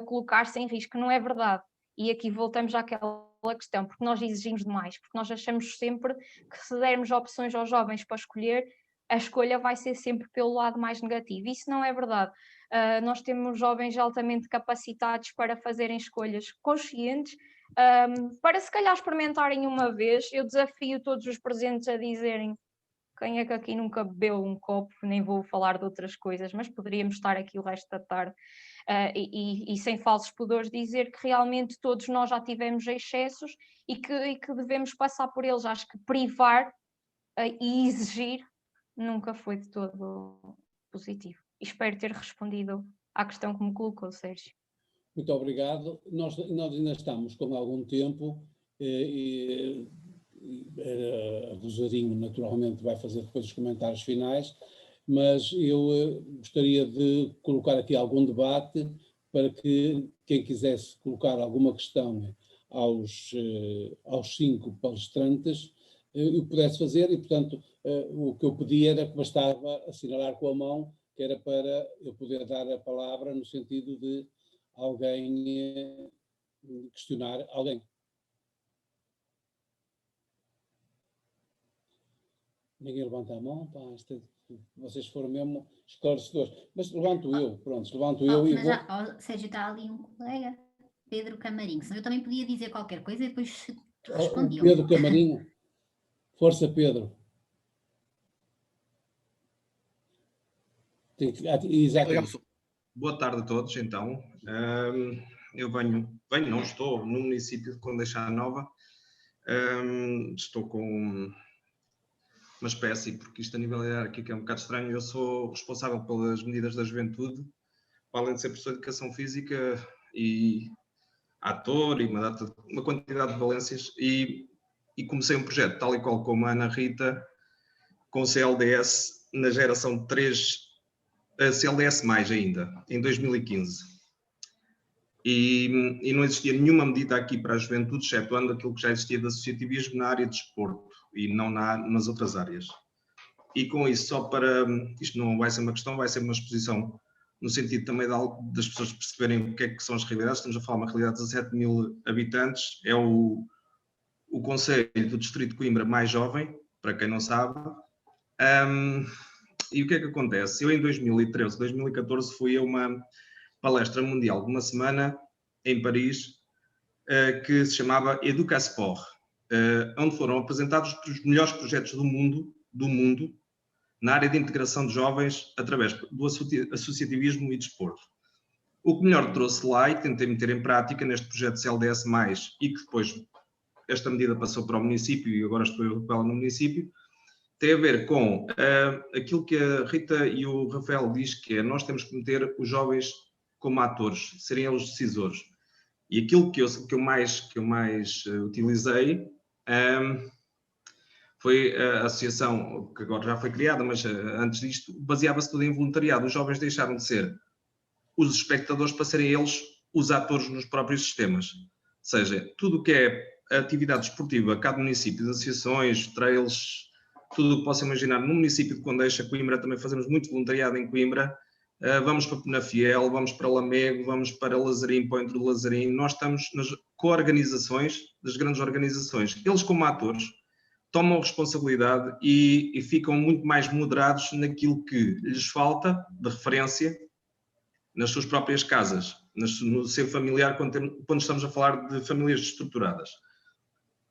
colocar-se em risco, não é verdade. E aqui voltamos àquela questão, porque nós exigimos demais, porque nós achamos sempre que se dermos opções aos jovens para escolher, a escolha vai ser sempre pelo lado mais negativo. Isso não é verdade. Nós temos jovens altamente capacitados para fazerem escolhas conscientes, para se calhar experimentarem uma vez. Eu desafio todos os presentes a dizerem: quem é que aqui nunca bebeu um copo? Nem vou falar de outras coisas, mas poderíamos estar aqui o resto da tarde e sem falsos pudores dizer que realmente todos nós já tivemos excessos e que devemos passar por eles. Acho que privar e exigir nunca foi de todo positivo. Espero ter respondido à questão que me colocou, Sérgio. Muito obrigado. Nós ainda estamos com algum tempo. A Rosarinho, naturalmente, vai fazer depois os comentários finais, mas eu gostaria de colocar aqui algum debate para que quem quisesse colocar alguma questão aos 5 palestrantes eu pudesse fazer, e portanto o que eu pedia era que bastava assinalar com a mão, que era para eu poder dar a palavra no sentido de alguém questionar alguém. Ninguém levanta a mão, pá, vocês foram mesmo esclarecedores. Mas levanto eu, pronto, levanto eu e vou... Sérgio, está ali um colega, Pedro Camarinho, senão eu também podia dizer qualquer coisa e depois O respondiam. Pedro Camarinho, força Pedro. Exatamente. Boa tarde a todos, então. Eu não estou no município de Condeixa Nova. Estou com uma espécie, porque isto a nível hierárquico é um bocado estranho. Eu sou responsável pelas medidas da juventude, além de ser professor de educação física e ator e uma quantidade de valências. E comecei um projeto, tal e qual como a Ana Rita, com o CLDS na geração 3, CLDS mais ainda, em 2015. E não existia nenhuma medida aqui para a juventude, excetuando aquilo que já existia de associativismo na área de desporto e não nas outras áreas. E com isso, só para... Isto não vai ser uma questão, vai ser uma exposição no sentido também das pessoas perceberem o que é que são as realidades. Estamos a falar de uma realidade de 17 mil habitantes, é o concelho do distrito de Coimbra mais jovem, para quem não sabe. E o que é que acontece? Eu em 2013, 2014 fui a uma palestra mundial de uma semana em Paris, que se chamava Educasport, onde foram apresentados os melhores projetos do mundo na área de integração de jovens através do associativismo e desporto. O que melhor trouxe lá e tentei meter em prática neste projeto CLDS+, e que depois esta medida passou para o município e agora estou eu com ela no município, tem a ver com aquilo que a Rita e o Rafael diz, que é nós temos que meter os jovens como atores, serem eles decisores. E aquilo que eu mais utilizei foi a associação, que agora já foi criada, mas antes disto, baseava-se tudo em voluntariado. Os jovens deixaram de ser os espectadores para serem eles os atores nos próprios sistemas. Ou seja, tudo o que é atividade esportiva, cada município, de associações, trails, tudo o que possa imaginar. No município de Condeixa, Coimbra, também fazemos muito voluntariado em Coimbra. Vamos para Penafiel, vamos para Lamego, vamos para Lazarim, para o Entro do Lazarim. Nós estamos nas co-organizações das grandes organizações. Eles, como atores, tomam responsabilidade e ficam muito mais moderados naquilo que lhes falta de referência nas suas próprias casas, no seu familiar, quando estamos a falar de famílias estruturadas.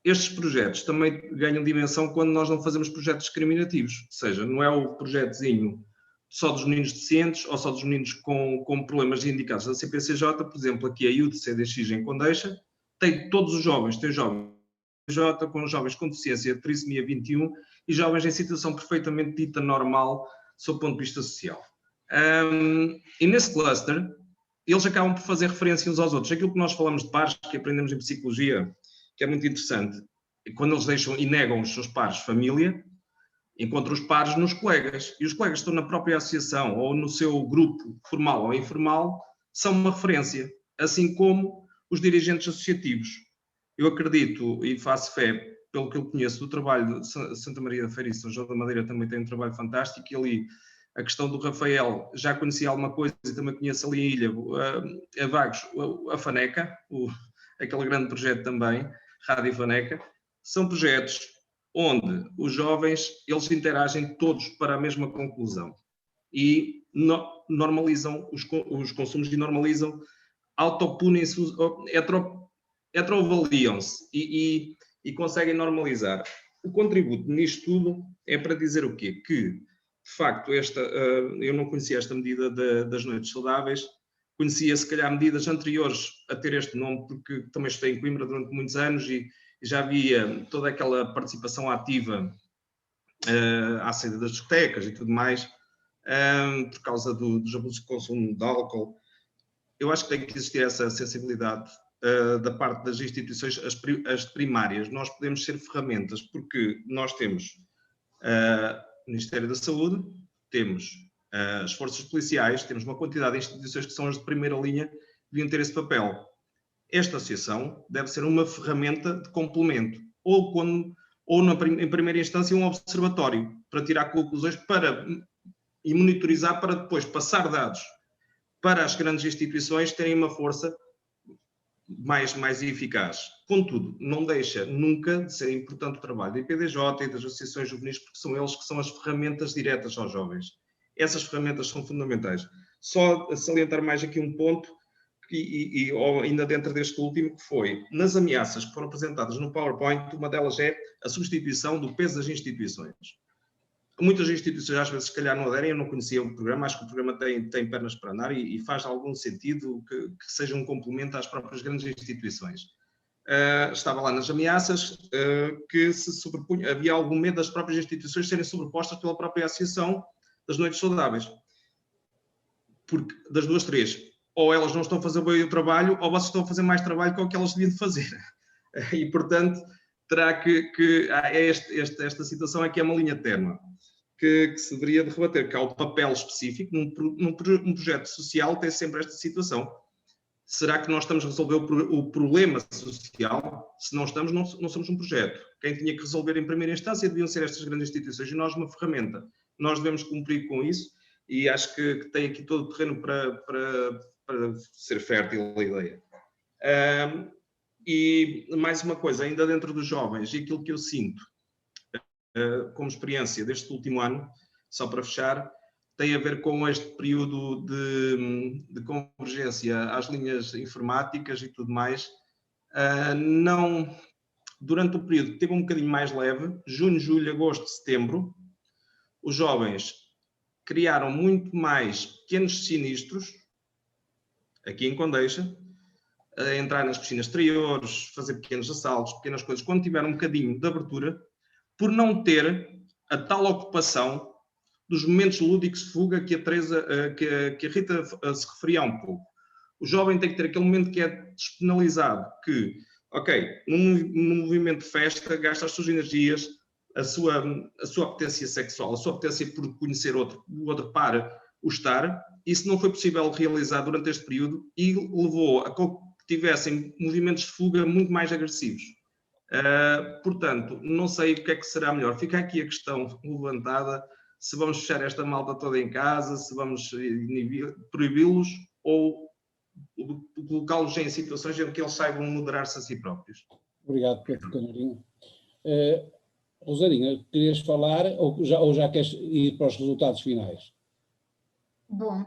Estes projetos também ganham dimensão quando nós não fazemos projetos discriminativos, ou seja, não é o projetozinho só dos meninos deficientes ou só dos meninos com problemas indicados da CPCJ. Por exemplo, aqui a IUD CDX em Condeixa tem todos os jovens, tem jovens com jovens com deficiência, trissomia 21 e jovens em situação perfeitamente dita normal, sob o ponto de vista social. E nesse cluster, eles acabam por fazer referência uns aos outros. Aquilo que nós falamos de pares, que aprendemos em psicologia, que é muito interessante, quando eles deixam e negam os seus pares família, encontram os pares nos colegas. E os colegas estão na própria associação ou no seu grupo formal ou informal, são uma referência, assim como os dirigentes associativos. Eu acredito e faço fé, pelo que eu conheço do trabalho de Santa Maria da Feira e São João da Madeira, também tem um trabalho fantástico, e ali a questão do Rafael, já conhecia alguma coisa e também conheço ali em Ilha, a Vagos, a Faneca, aquele grande projeto também, Rádio Faneca, são projetos onde os jovens, eles interagem todos para a mesma conclusão e normalizam os consumos e normalizam, autopunem-se, heteroavaliam-se e conseguem normalizar. O contributo nisto tudo é para dizer o quê? Que, de facto, eu não conhecia esta medida das noites saudáveis, conhecia se calhar medidas anteriores a ter este nome, porque também estudei em Coimbra durante muitos anos e já havia toda aquela participação ativa à saída das discotecas e tudo mais, por causa dos abusos de consumo de álcool. Eu acho que tem que existir essa sensibilidade da parte das instituições, as primárias. Nós podemos ser ferramentas, porque nós temos o Ministério da Saúde, temos as forças policiais, temos uma quantidade de instituições que são as de primeira linha, que deviam ter esse ou esta associação deve ser uma ferramenta de complemento, ou ou em primeira instância um observatório para tirar conclusões e monitorizar para depois passar dados para as grandes instituições terem uma força mais eficaz. Contudo, não deixa nunca de ser importante o trabalho da IPDJ e das associações juvenis, porque são eles que são as ferramentas diretas aos jovens. Essas ferramentas são fundamentais. Só salientar mais aqui um ponto, ou ainda dentro deste último, que foi, nas ameaças que foram apresentadas no PowerPoint, uma delas é a substituição do peso das instituições. Muitas instituições às vezes se calhar não aderem, eu não conhecia o programa, acho que o programa tem pernas para andar e faz algum sentido que seja um complemento às próprias grandes instituições. Estava lá nas ameaças que se sobrepunha, havia algum medo das próprias instituições serem sobrepostas pela própria Associação das Noites Saudáveis. Porque das duas, três, ou elas não estão a fazer bem o trabalho, ou vocês estão a fazer mais trabalho que o que elas deviam fazer. E, portanto, terá esta situação aqui é uma linha terna que se deveria de rebater, que há o papel específico, num projeto social tem sempre esta situação. Será que nós estamos a resolver o problema social? Se não estamos, não somos um projeto. Quem tinha que resolver em primeira instância deviam ser estas grandes instituições e nós uma ferramenta. Nós devemos cumprir com isso e acho que tem aqui todo o terreno para ser fértil a ideia. E mais uma coisa, ainda dentro dos jovens, e aquilo que eu sinto como experiência deste último ano, só para fechar, tem a ver com este período de convergência às linhas informáticas e tudo mais. Durante o período que teve um bocadinho mais leve, junho, julho, agosto, setembro, os jovens criaram muito mais pequenos sinistros, aqui em Condeixa, a entrar nas piscinas exteriores, fazer pequenos assaltos, pequenas coisas, quando tiveram um bocadinho de abertura, por não ter a tal ocupação dos momentos lúdicos de fuga que a Rita se referia há um pouco. O jovem tem que ter aquele momento que é despenalizado, que, ok, num movimento de festa, gasta as suas energias, a sua apetência sexual, a sua apetência por conhecer o outro para o estar. Isso não foi possível realizar durante este período e levou a que tivessem movimentos de fuga muito mais agressivos. Portanto, não sei o que é que será melhor. Fica aqui a questão levantada, se vamos fechar esta malta toda em casa, se vamos proibi-los ou colocá-los em situações em que eles saibam moderar-se a si próprios. Obrigado, Pedro Canarinho. Rosarinha, querias falar ou já queres ir para os resultados finais? Bom,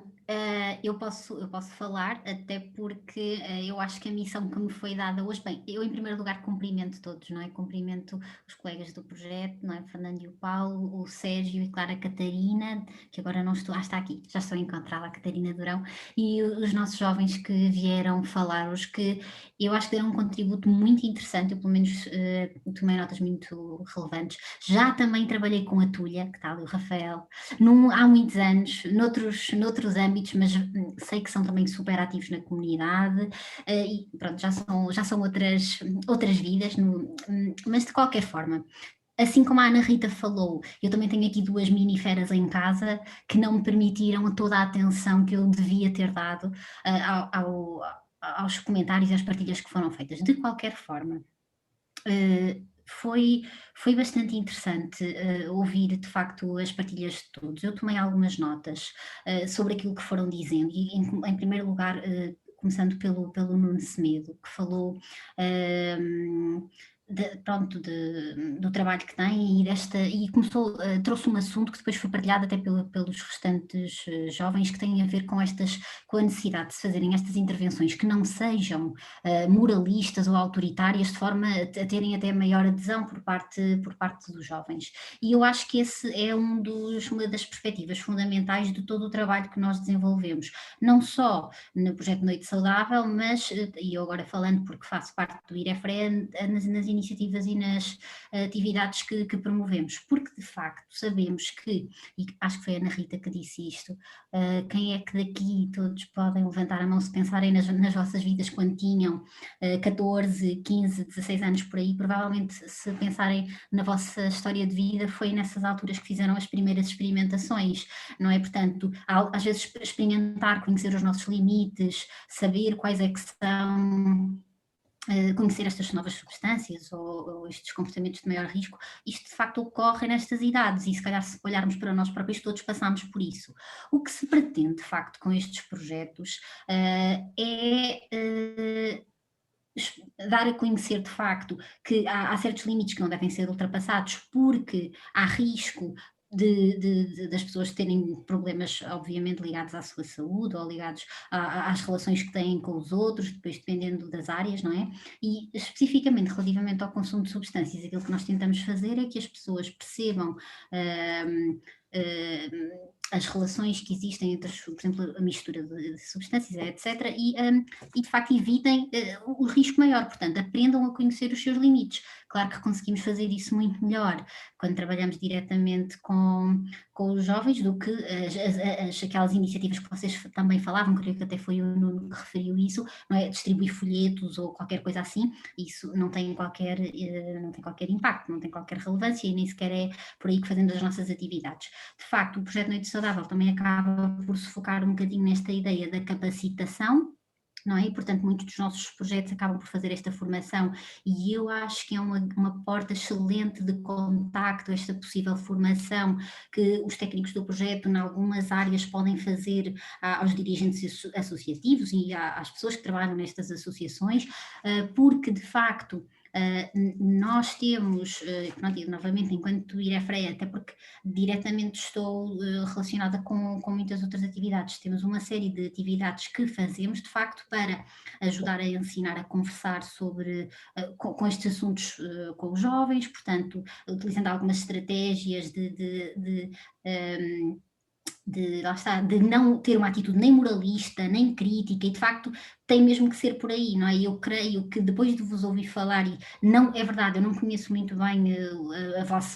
eu posso falar, até porque eu acho que a missão que me foi dada hoje, bem, eu em primeiro lugar cumprimento todos, não é? Cumprimento os colegas do projeto, não é? Fernando e o Paulo, o Sérgio e claro a Catarina, que agora não estou, está aqui, já estou encontrada, a Catarina Durão, e os nossos jovens que vieram falar hoje, que eu acho que deram um contributo muito interessante, eu pelo menos tomei notas muito relevantes. Já também trabalhei com a Tulha, que está ali o Rafael, há muitos anos, noutros âmbitos, mas sei que são também super ativos na comunidade e pronto, já são outras vidas, mas de qualquer forma, assim como a Ana Rita falou, eu também tenho aqui 2 mini-feras em casa que não me permitiram toda a atenção que eu devia ter dado aos comentários e às partilhas que foram feitas. De qualquer forma, foi bastante interessante ouvir de facto as partilhas de todos. Eu tomei algumas notas sobre aquilo que foram dizendo e em primeiro lugar começando pelo Nuno Semedo, que falou do trabalho que tem e trouxe um assunto que depois foi partilhado até pelos restantes jovens, que tem a ver com a necessidade de se fazerem estas intervenções que não sejam moralistas ou autoritárias, de forma a terem até maior adesão por parte dos jovens. E eu acho que esse é uma das perspectivas fundamentais de todo o trabalho que nós desenvolvemos, não só no projeto Noite Saudável, mas, e eu agora falando porque faço parte do IREFRE, nas iniciativas e nas atividades que promovemos, porque de facto sabemos que, e acho que foi a Ana Rita que disse isto, quem é que daqui todos podem levantar a mão se pensarem nas vossas vidas quando tinham 14, 15, 16 anos por aí, provavelmente se pensarem na vossa história de vida foi nessas alturas que fizeram as primeiras experimentações, não é? Portanto, às vezes experimentar, conhecer os nossos limites, saber quais é que são conhecer estas novas substâncias ou estes comportamentos de maior risco, isto de facto ocorre nestas idades e se calhar se olharmos para nós próprios todos passamos por isso. O que se pretende de facto com estes projetos é dar a conhecer de facto que há certos limites que não devem ser ultrapassados porque há risco das pessoas terem problemas, obviamente, ligados à sua saúde ou ligados às relações que têm com os outros, depois dependendo das áreas, não é? E especificamente relativamente ao consumo de substâncias, aquilo que nós tentamos fazer é que as pessoas percebam as relações que existem entre, por exemplo, a mistura de substâncias, etc. E de facto evitem o risco maior, portanto, aprendam a conhecer os seus limites. Claro que conseguimos fazer isso muito melhor quando trabalhamos diretamente com os jovens do que aquelas iniciativas que vocês também falavam, creio que até foi o Nuno que referiu isso, não é? Distribuir folhetos ou qualquer coisa assim, isso não tem qualquer impacto, não tem qualquer relevância e nem sequer é por aí que fazemos as nossas atividades. De facto, o projeto Noite Saudável também acaba por se focar um bocadinho nesta ideia da capacitação, não é? E, portanto, muitos dos nossos projetos acabam por fazer esta formação e eu acho que é uma porta excelente de contacto, esta possível formação que os técnicos do projeto, em algumas áreas, podem fazer aos dirigentes associativos e às pessoas que trabalham nestas associações, porque, de facto, nós temos, pronto, novamente, enquanto IREFREA, até porque diretamente estou relacionada com muitas outras atividades, temos uma série de atividades que fazemos, de facto, para ajudar a ensinar a conversar sobre, com estes assuntos com os jovens, portanto, utilizando algumas estratégias lá está, de não ter uma atitude nem moralista, nem crítica, e de facto tem mesmo que ser por aí, não é? Eu creio que depois de vos ouvir falar, e não é verdade, eu não conheço muito bem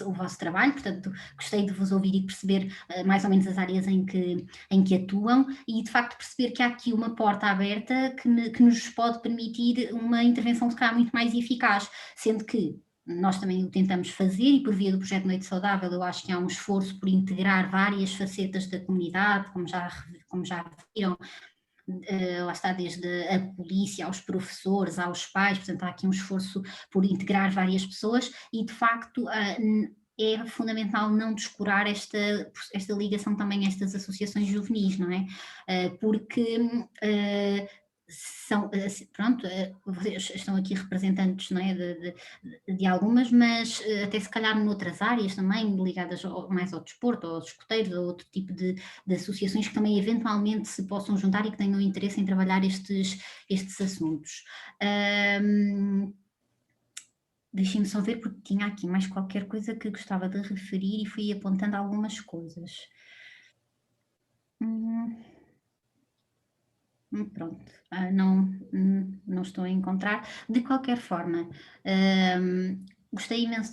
o vosso trabalho, portanto gostei de vos ouvir e perceber mais ou menos as áreas em que atuam, e de facto perceber que há aqui uma porta aberta que nos pode permitir uma intervenção se calhar muito mais eficaz, sendo que nós também o tentamos fazer e por via do projeto Noite Saudável eu acho que há um esforço por integrar várias facetas da comunidade, como já viram, lá está, desde a polícia, aos professores, aos pais, portanto há aqui um esforço por integrar várias pessoas e de facto é fundamental não descurar esta ligação também a estas associações juvenis, não é? Porque pronto, vocês estão aqui representantes, não é, de algumas, mas até se calhar noutras áreas também ligadas mais ao desporto, aos escoteiros, ou outro tipo de associações que também eventualmente se possam juntar e que tenham interesse em trabalhar estes assuntos. Deixem-me só ver porque tinha aqui mais qualquer coisa que gostava de referir e fui apontando algumas coisas. Pronto, não estou a encontrar. De qualquer forma, gostei imenso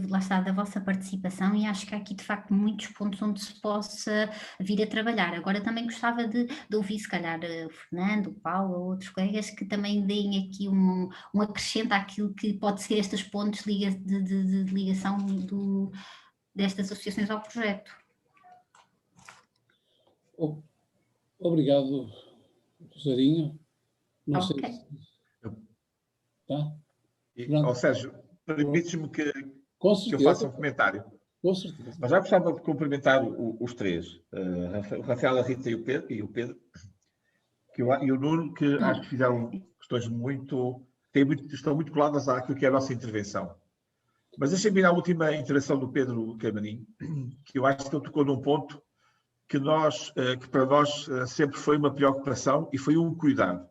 lá está, da vossa participação e acho que há aqui de facto muitos pontos onde se possa vir a trabalhar. Agora também gostava de ouvir se calhar o Fernando, o Paulo ou outros colegas que também deem aqui um acrescento àquilo que pode ser estas pontes de ligação destas associações ao projeto. Obrigado, Rosarinho. Não sei se... Tá? Sérgio, permites-me que eu faça um comentário? Com certeza. Mas já gostava de cumprimentar os três, o Rafael, a Rita e o Pedro, e o Nuno, que acho que fizeram questões estão muito coladas àquilo que é a nossa intervenção. Mas deixem-me ir à última intervenção do Pedro Camarinho, que eu acho que ele tocou num ponto que para nós sempre foi uma preocupação e foi um cuidado.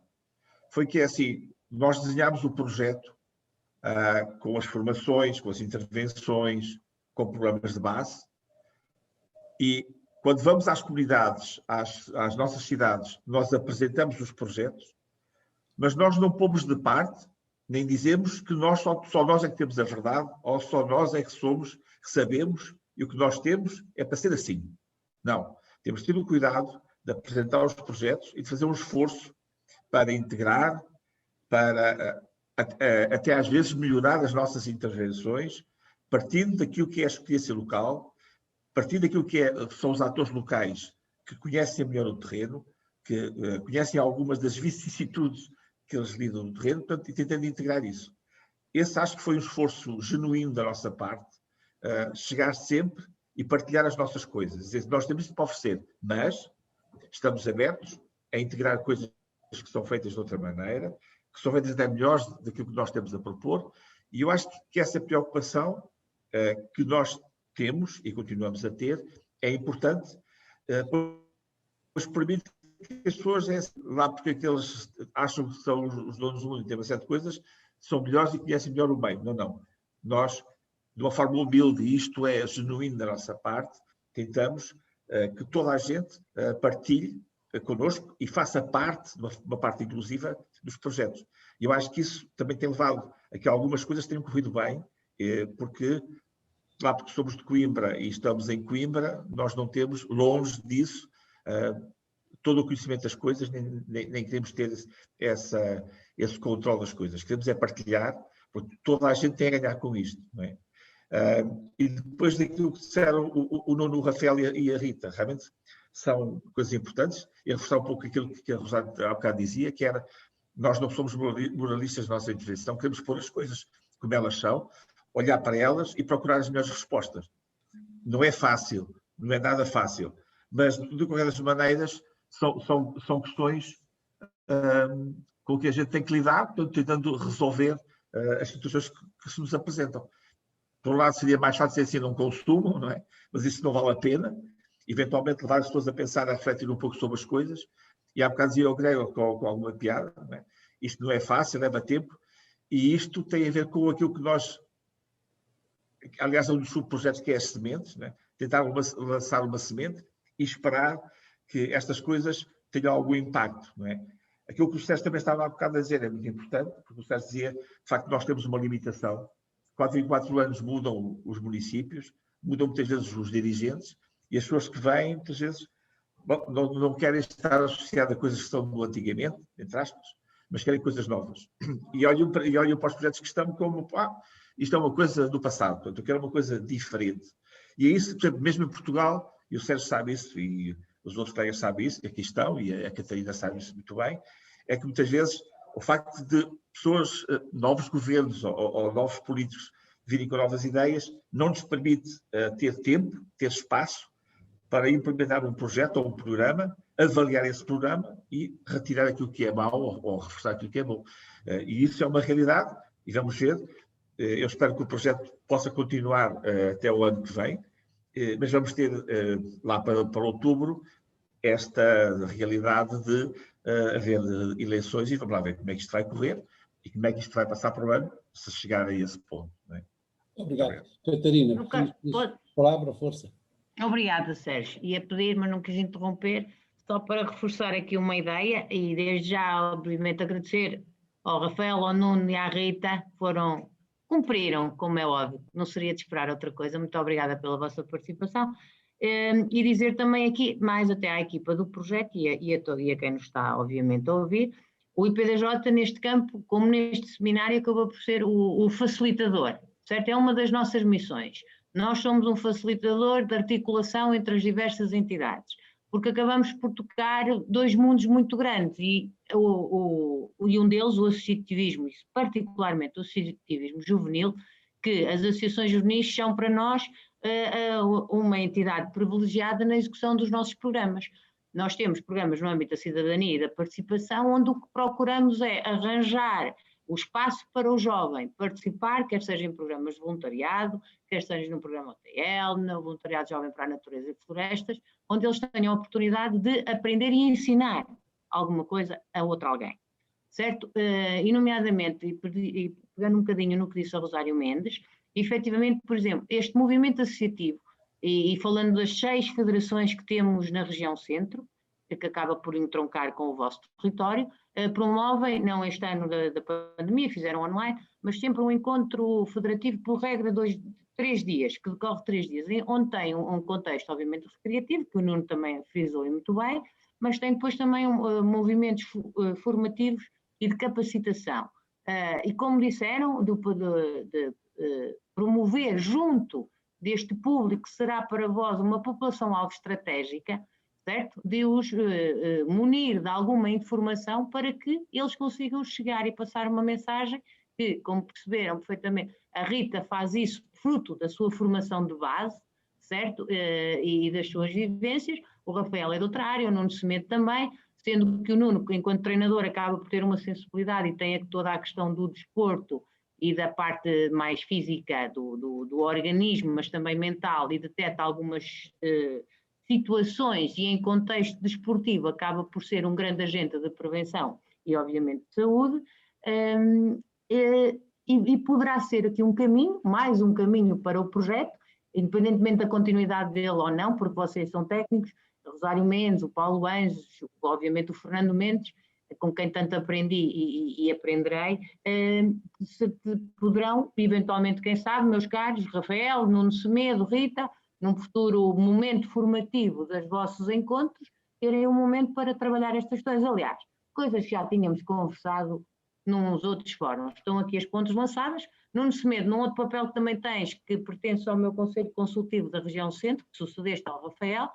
Foi que é assim, nós desenhámos o projeto com as formações, com as intervenções, com programas de base, e quando vamos às comunidades, às nossas cidades, nós apresentamos os projetos, mas nós não pomos de parte, nem dizemos que só nós é que temos a verdade, ou só nós é que somos, que sabemos, e o que nós temos é para ser assim. Não. Temos tido o cuidado de apresentar os projetos e de fazer um esforço para integrar, para até às vezes melhorar as nossas intervenções, partindo daquilo que é a experiência local, partindo daquilo que são os atores locais que conhecem melhor o terreno, que conhecem algumas das vicissitudes que eles lidam no terreno, portanto, e tentando integrar isso. Esse acho que foi um esforço genuíno da nossa parte, chegar sempre e partilhar as nossas coisas. Dizer, nós temos isso para oferecer, mas estamos abertos a integrar coisas que são feitas de outra maneira, que são feitas até melhores daquilo que nós temos a propor, e eu acho que essa preocupação que nós temos e continuamos a ter é importante, pois permite que as pessoas, lá porque aqueles acham que são os donos do mundo e têm uma série de coisas, são melhores e conhecem melhor o meio. Não, não. Nós, de uma forma humilde, e isto é genuíno da nossa parte, tentamos que toda a gente partilhe connosco e faça parte, de uma parte inclusiva, dos projetos. E eu acho que isso também tem levado a que algumas coisas tenham corrido bem, porque somos de Coimbra e estamos em Coimbra, nós não temos, longe disso, todo o conhecimento das coisas, nem queremos ter esse controle das coisas. Queremos é partilhar, porque toda a gente tem a ganhar com isto. Não é? E depois daquilo que disseram o Nuno, o Rafael e a Rita, realmente são coisas importantes, e reforçar um pouco aquilo que a Rosário há bocado dizia, que era, nós não somos moralistas na nossa intervenção, queremos pôr as coisas como elas são, olhar para elas e procurar as melhores respostas. Não é fácil, não é nada fácil, mas de qualquer das maneiras são questões com que a gente tem que lidar, tentando resolver as situações que se nos apresentam. Por um lado, seria mais fácil ser assim num consumo, não é? Mas isso não vale a pena. Eventualmente, levar as pessoas a pensar, a refletir um pouco sobre as coisas. E há bocado dizia o Gregor com alguma piada, não é? Isto não é fácil, leva tempo. E isto tem a ver com aquilo que nós... Aliás, é um dos subprojetos que é as sementes, não é? Tentar lançar uma semente e esperar que estas coisas tenham algum impacto, não é? Aquilo que o Sérgio também estava há bocado a dizer é muito importante, porque o Sérgio dizia, de facto, nós temos uma limitação. 4 em 4 anos mudam os municípios, mudam muitas vezes os dirigentes, e as pessoas que vêm, muitas vezes, não querem estar associadas a coisas que estão no antigamente, entre aspas, mas querem coisas novas. E olham para os projetos que estão como, isto é uma coisa do passado, portanto, eu quero uma coisa diferente. E é isso, por exemplo, mesmo em Portugal, e o Sérgio sabe isso, e os outros colegas sabem isso, que aqui estão, e a Catarina sabe isso muito bem, é que muitas vezes o facto de pessoas, novos governos ou novos políticos virem com novas ideias, não nos permite ter tempo, ter espaço para implementar um projeto ou um programa, avaliar esse programa e retirar aquilo que é mau ou reforçar aquilo que é bom. E isso é uma realidade, e vamos ver. Eu espero que o projeto possa continuar até o ano que vem, mas vamos ter lá para outubro esta realidade de haver eleições e vamos lá ver como é que isto vai correr e como é que isto vai passar para o ano, se chegar a esse ponto. Não é? Obrigado. Catarina, palavra, força. Obrigada, Sérgio. Ia pedir, mas não quis interromper, só para reforçar aqui uma ideia e desde já, obviamente, agradecer ao Rafael, ao Nuno e à Rita, cumpriram, como é óbvio, não seria de esperar outra coisa. Muito obrigada pela vossa participação. E dizer também aqui, mais até à equipa do projeto e a quem nos está, obviamente, a ouvir, o IPDJ neste campo, como neste seminário, acabou por ser o facilitador, certo? É uma das nossas missões. Nós somos um facilitador de articulação entre as diversas entidades, porque acabamos por tocar dois mundos muito grandes e um deles, o associativismo, e particularmente o associativismo juvenil, que as associações juvenis são para nós uma entidade privilegiada na execução dos nossos programas. Nós temos programas no âmbito da cidadania e da participação, onde o que procuramos é arranjar o espaço para o jovem participar, quer seja em programas de voluntariado, quer seja no programa OTL, no voluntariado jovem para a natureza e florestas, onde eles tenham a oportunidade de aprender e ensinar alguma coisa a outro alguém, certo? E nomeadamente, e pegando um bocadinho no que disse a Rosário Mendes, efetivamente, por exemplo, este movimento associativo, e falando das 6 federações que temos na região centro, que acaba por entroncar com o vosso território, promovem, não este ano da pandemia, fizeram online, mas sempre um encontro federativo por regra 3 dias, que decorre 3 dias, onde tem um contexto obviamente recreativo, que o Nuno também frisou muito bem, mas tem depois também movimentos formativos e de capacitação. E como disseram, de promover junto deste público que será para vós uma população-alvo estratégica, certo? De os munir de alguma informação para que eles consigam chegar e passar uma mensagem que, como perceberam perfeitamente, a Rita faz isso fruto da sua formação de base, certo? E das suas vivências. O Rafael é de outra área, o Nuno Semedo também, sendo que o Nuno, enquanto treinador, acaba por ter uma sensibilidade e tem toda a questão do desporto e da parte mais física do organismo, mas também mental, e detecta algumas situações e em contexto desportivo acaba por ser um grande agente de prevenção e obviamente de saúde, e poderá ser aqui um caminho, mais um caminho para o projeto, independentemente da continuidade dele ou não, porque vocês são técnicos, o Rosário Mendes, o Paulo Anjos, obviamente o Fernando Mendes, com quem tanto aprendi e aprenderei, poderão, eventualmente, quem sabe, meus caros, Rafael, Nuno Semedo, Rita, num futuro momento formativo dos vossos encontros, terem um momento para trabalhar estas coisas. Aliás, coisas que já tínhamos conversado nos outros fóruns. Estão aqui as pontes lançadas. Nuno Semedo, num outro papel que também tens, que pertence ao meu Conselho Consultivo da região centro, que sucedeste ao Rafael,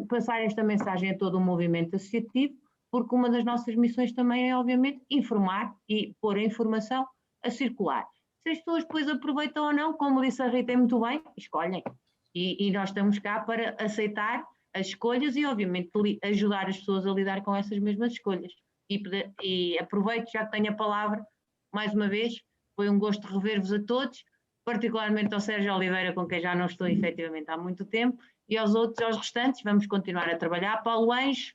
passar esta mensagem a todo o movimento associativo, porque uma das nossas missões também é, obviamente, informar e pôr a informação a circular. Se as pessoas depois aproveitam ou não, como disse a Rita muito bem, escolhem. E nós estamos cá para aceitar as escolhas e, obviamente, ajudar as pessoas a lidar com essas mesmas escolhas. E aproveito, já que tenho a palavra, mais uma vez, foi um gosto rever-vos a todos, particularmente ao Sérgio Oliveira, com quem já não estou efetivamente há muito tempo, e aos outros, aos restantes, vamos continuar a trabalhar. Paulo Anjos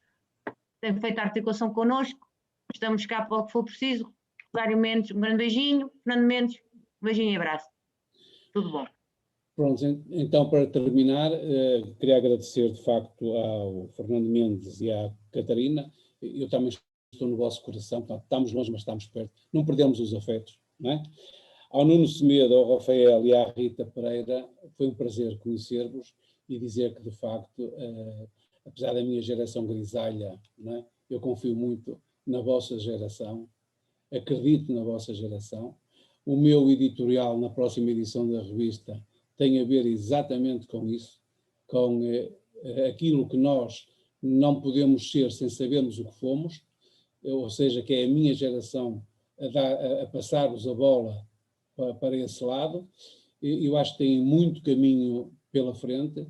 tem feito a articulação connosco, estamos cá para o que for preciso. Rosário Mendes, um grande beijinho. Fernando Mendes, um beijinho e abraço. Tudo bom. Pronto, então para terminar, queria agradecer de facto ao Fernando Mendes e à Catarina. Eu também estou no vosso coração, portanto, estamos longe, mas estamos perto. Não perdemos os afetos, não é? Ao Nuno Semedo, ao Rafael e à Rita Pereira, foi um prazer conhecer-vos e dizer que, de facto, apesar da minha geração grisalha, não é? Eu confio muito na vossa geração, acredito na vossa geração. O meu editorial na próxima edição da revista tem a ver exatamente com isso, com aquilo que nós não podemos ser sem sabermos o que fomos, ou seja, que é a minha geração a passar-vos a bola para esse lado. Eu acho que tem muito caminho pela frente.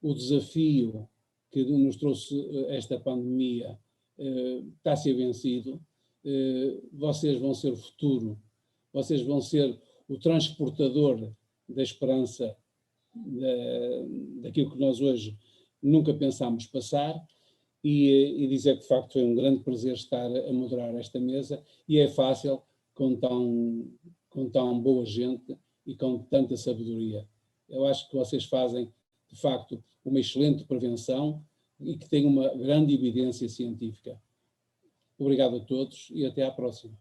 O desafio que nos trouxe esta pandemia está a ser vencido. Vocês vão ser o futuro, vocês vão ser o transportador da esperança, daquilo que nós hoje nunca pensámos passar, e dizer que de facto foi um grande prazer estar a moderar esta mesa, e é fácil com tão boa gente e com tanta sabedoria. Eu acho que vocês fazem de facto uma excelente prevenção e que têm uma grande evidência científica. Obrigado a todos e até à próxima.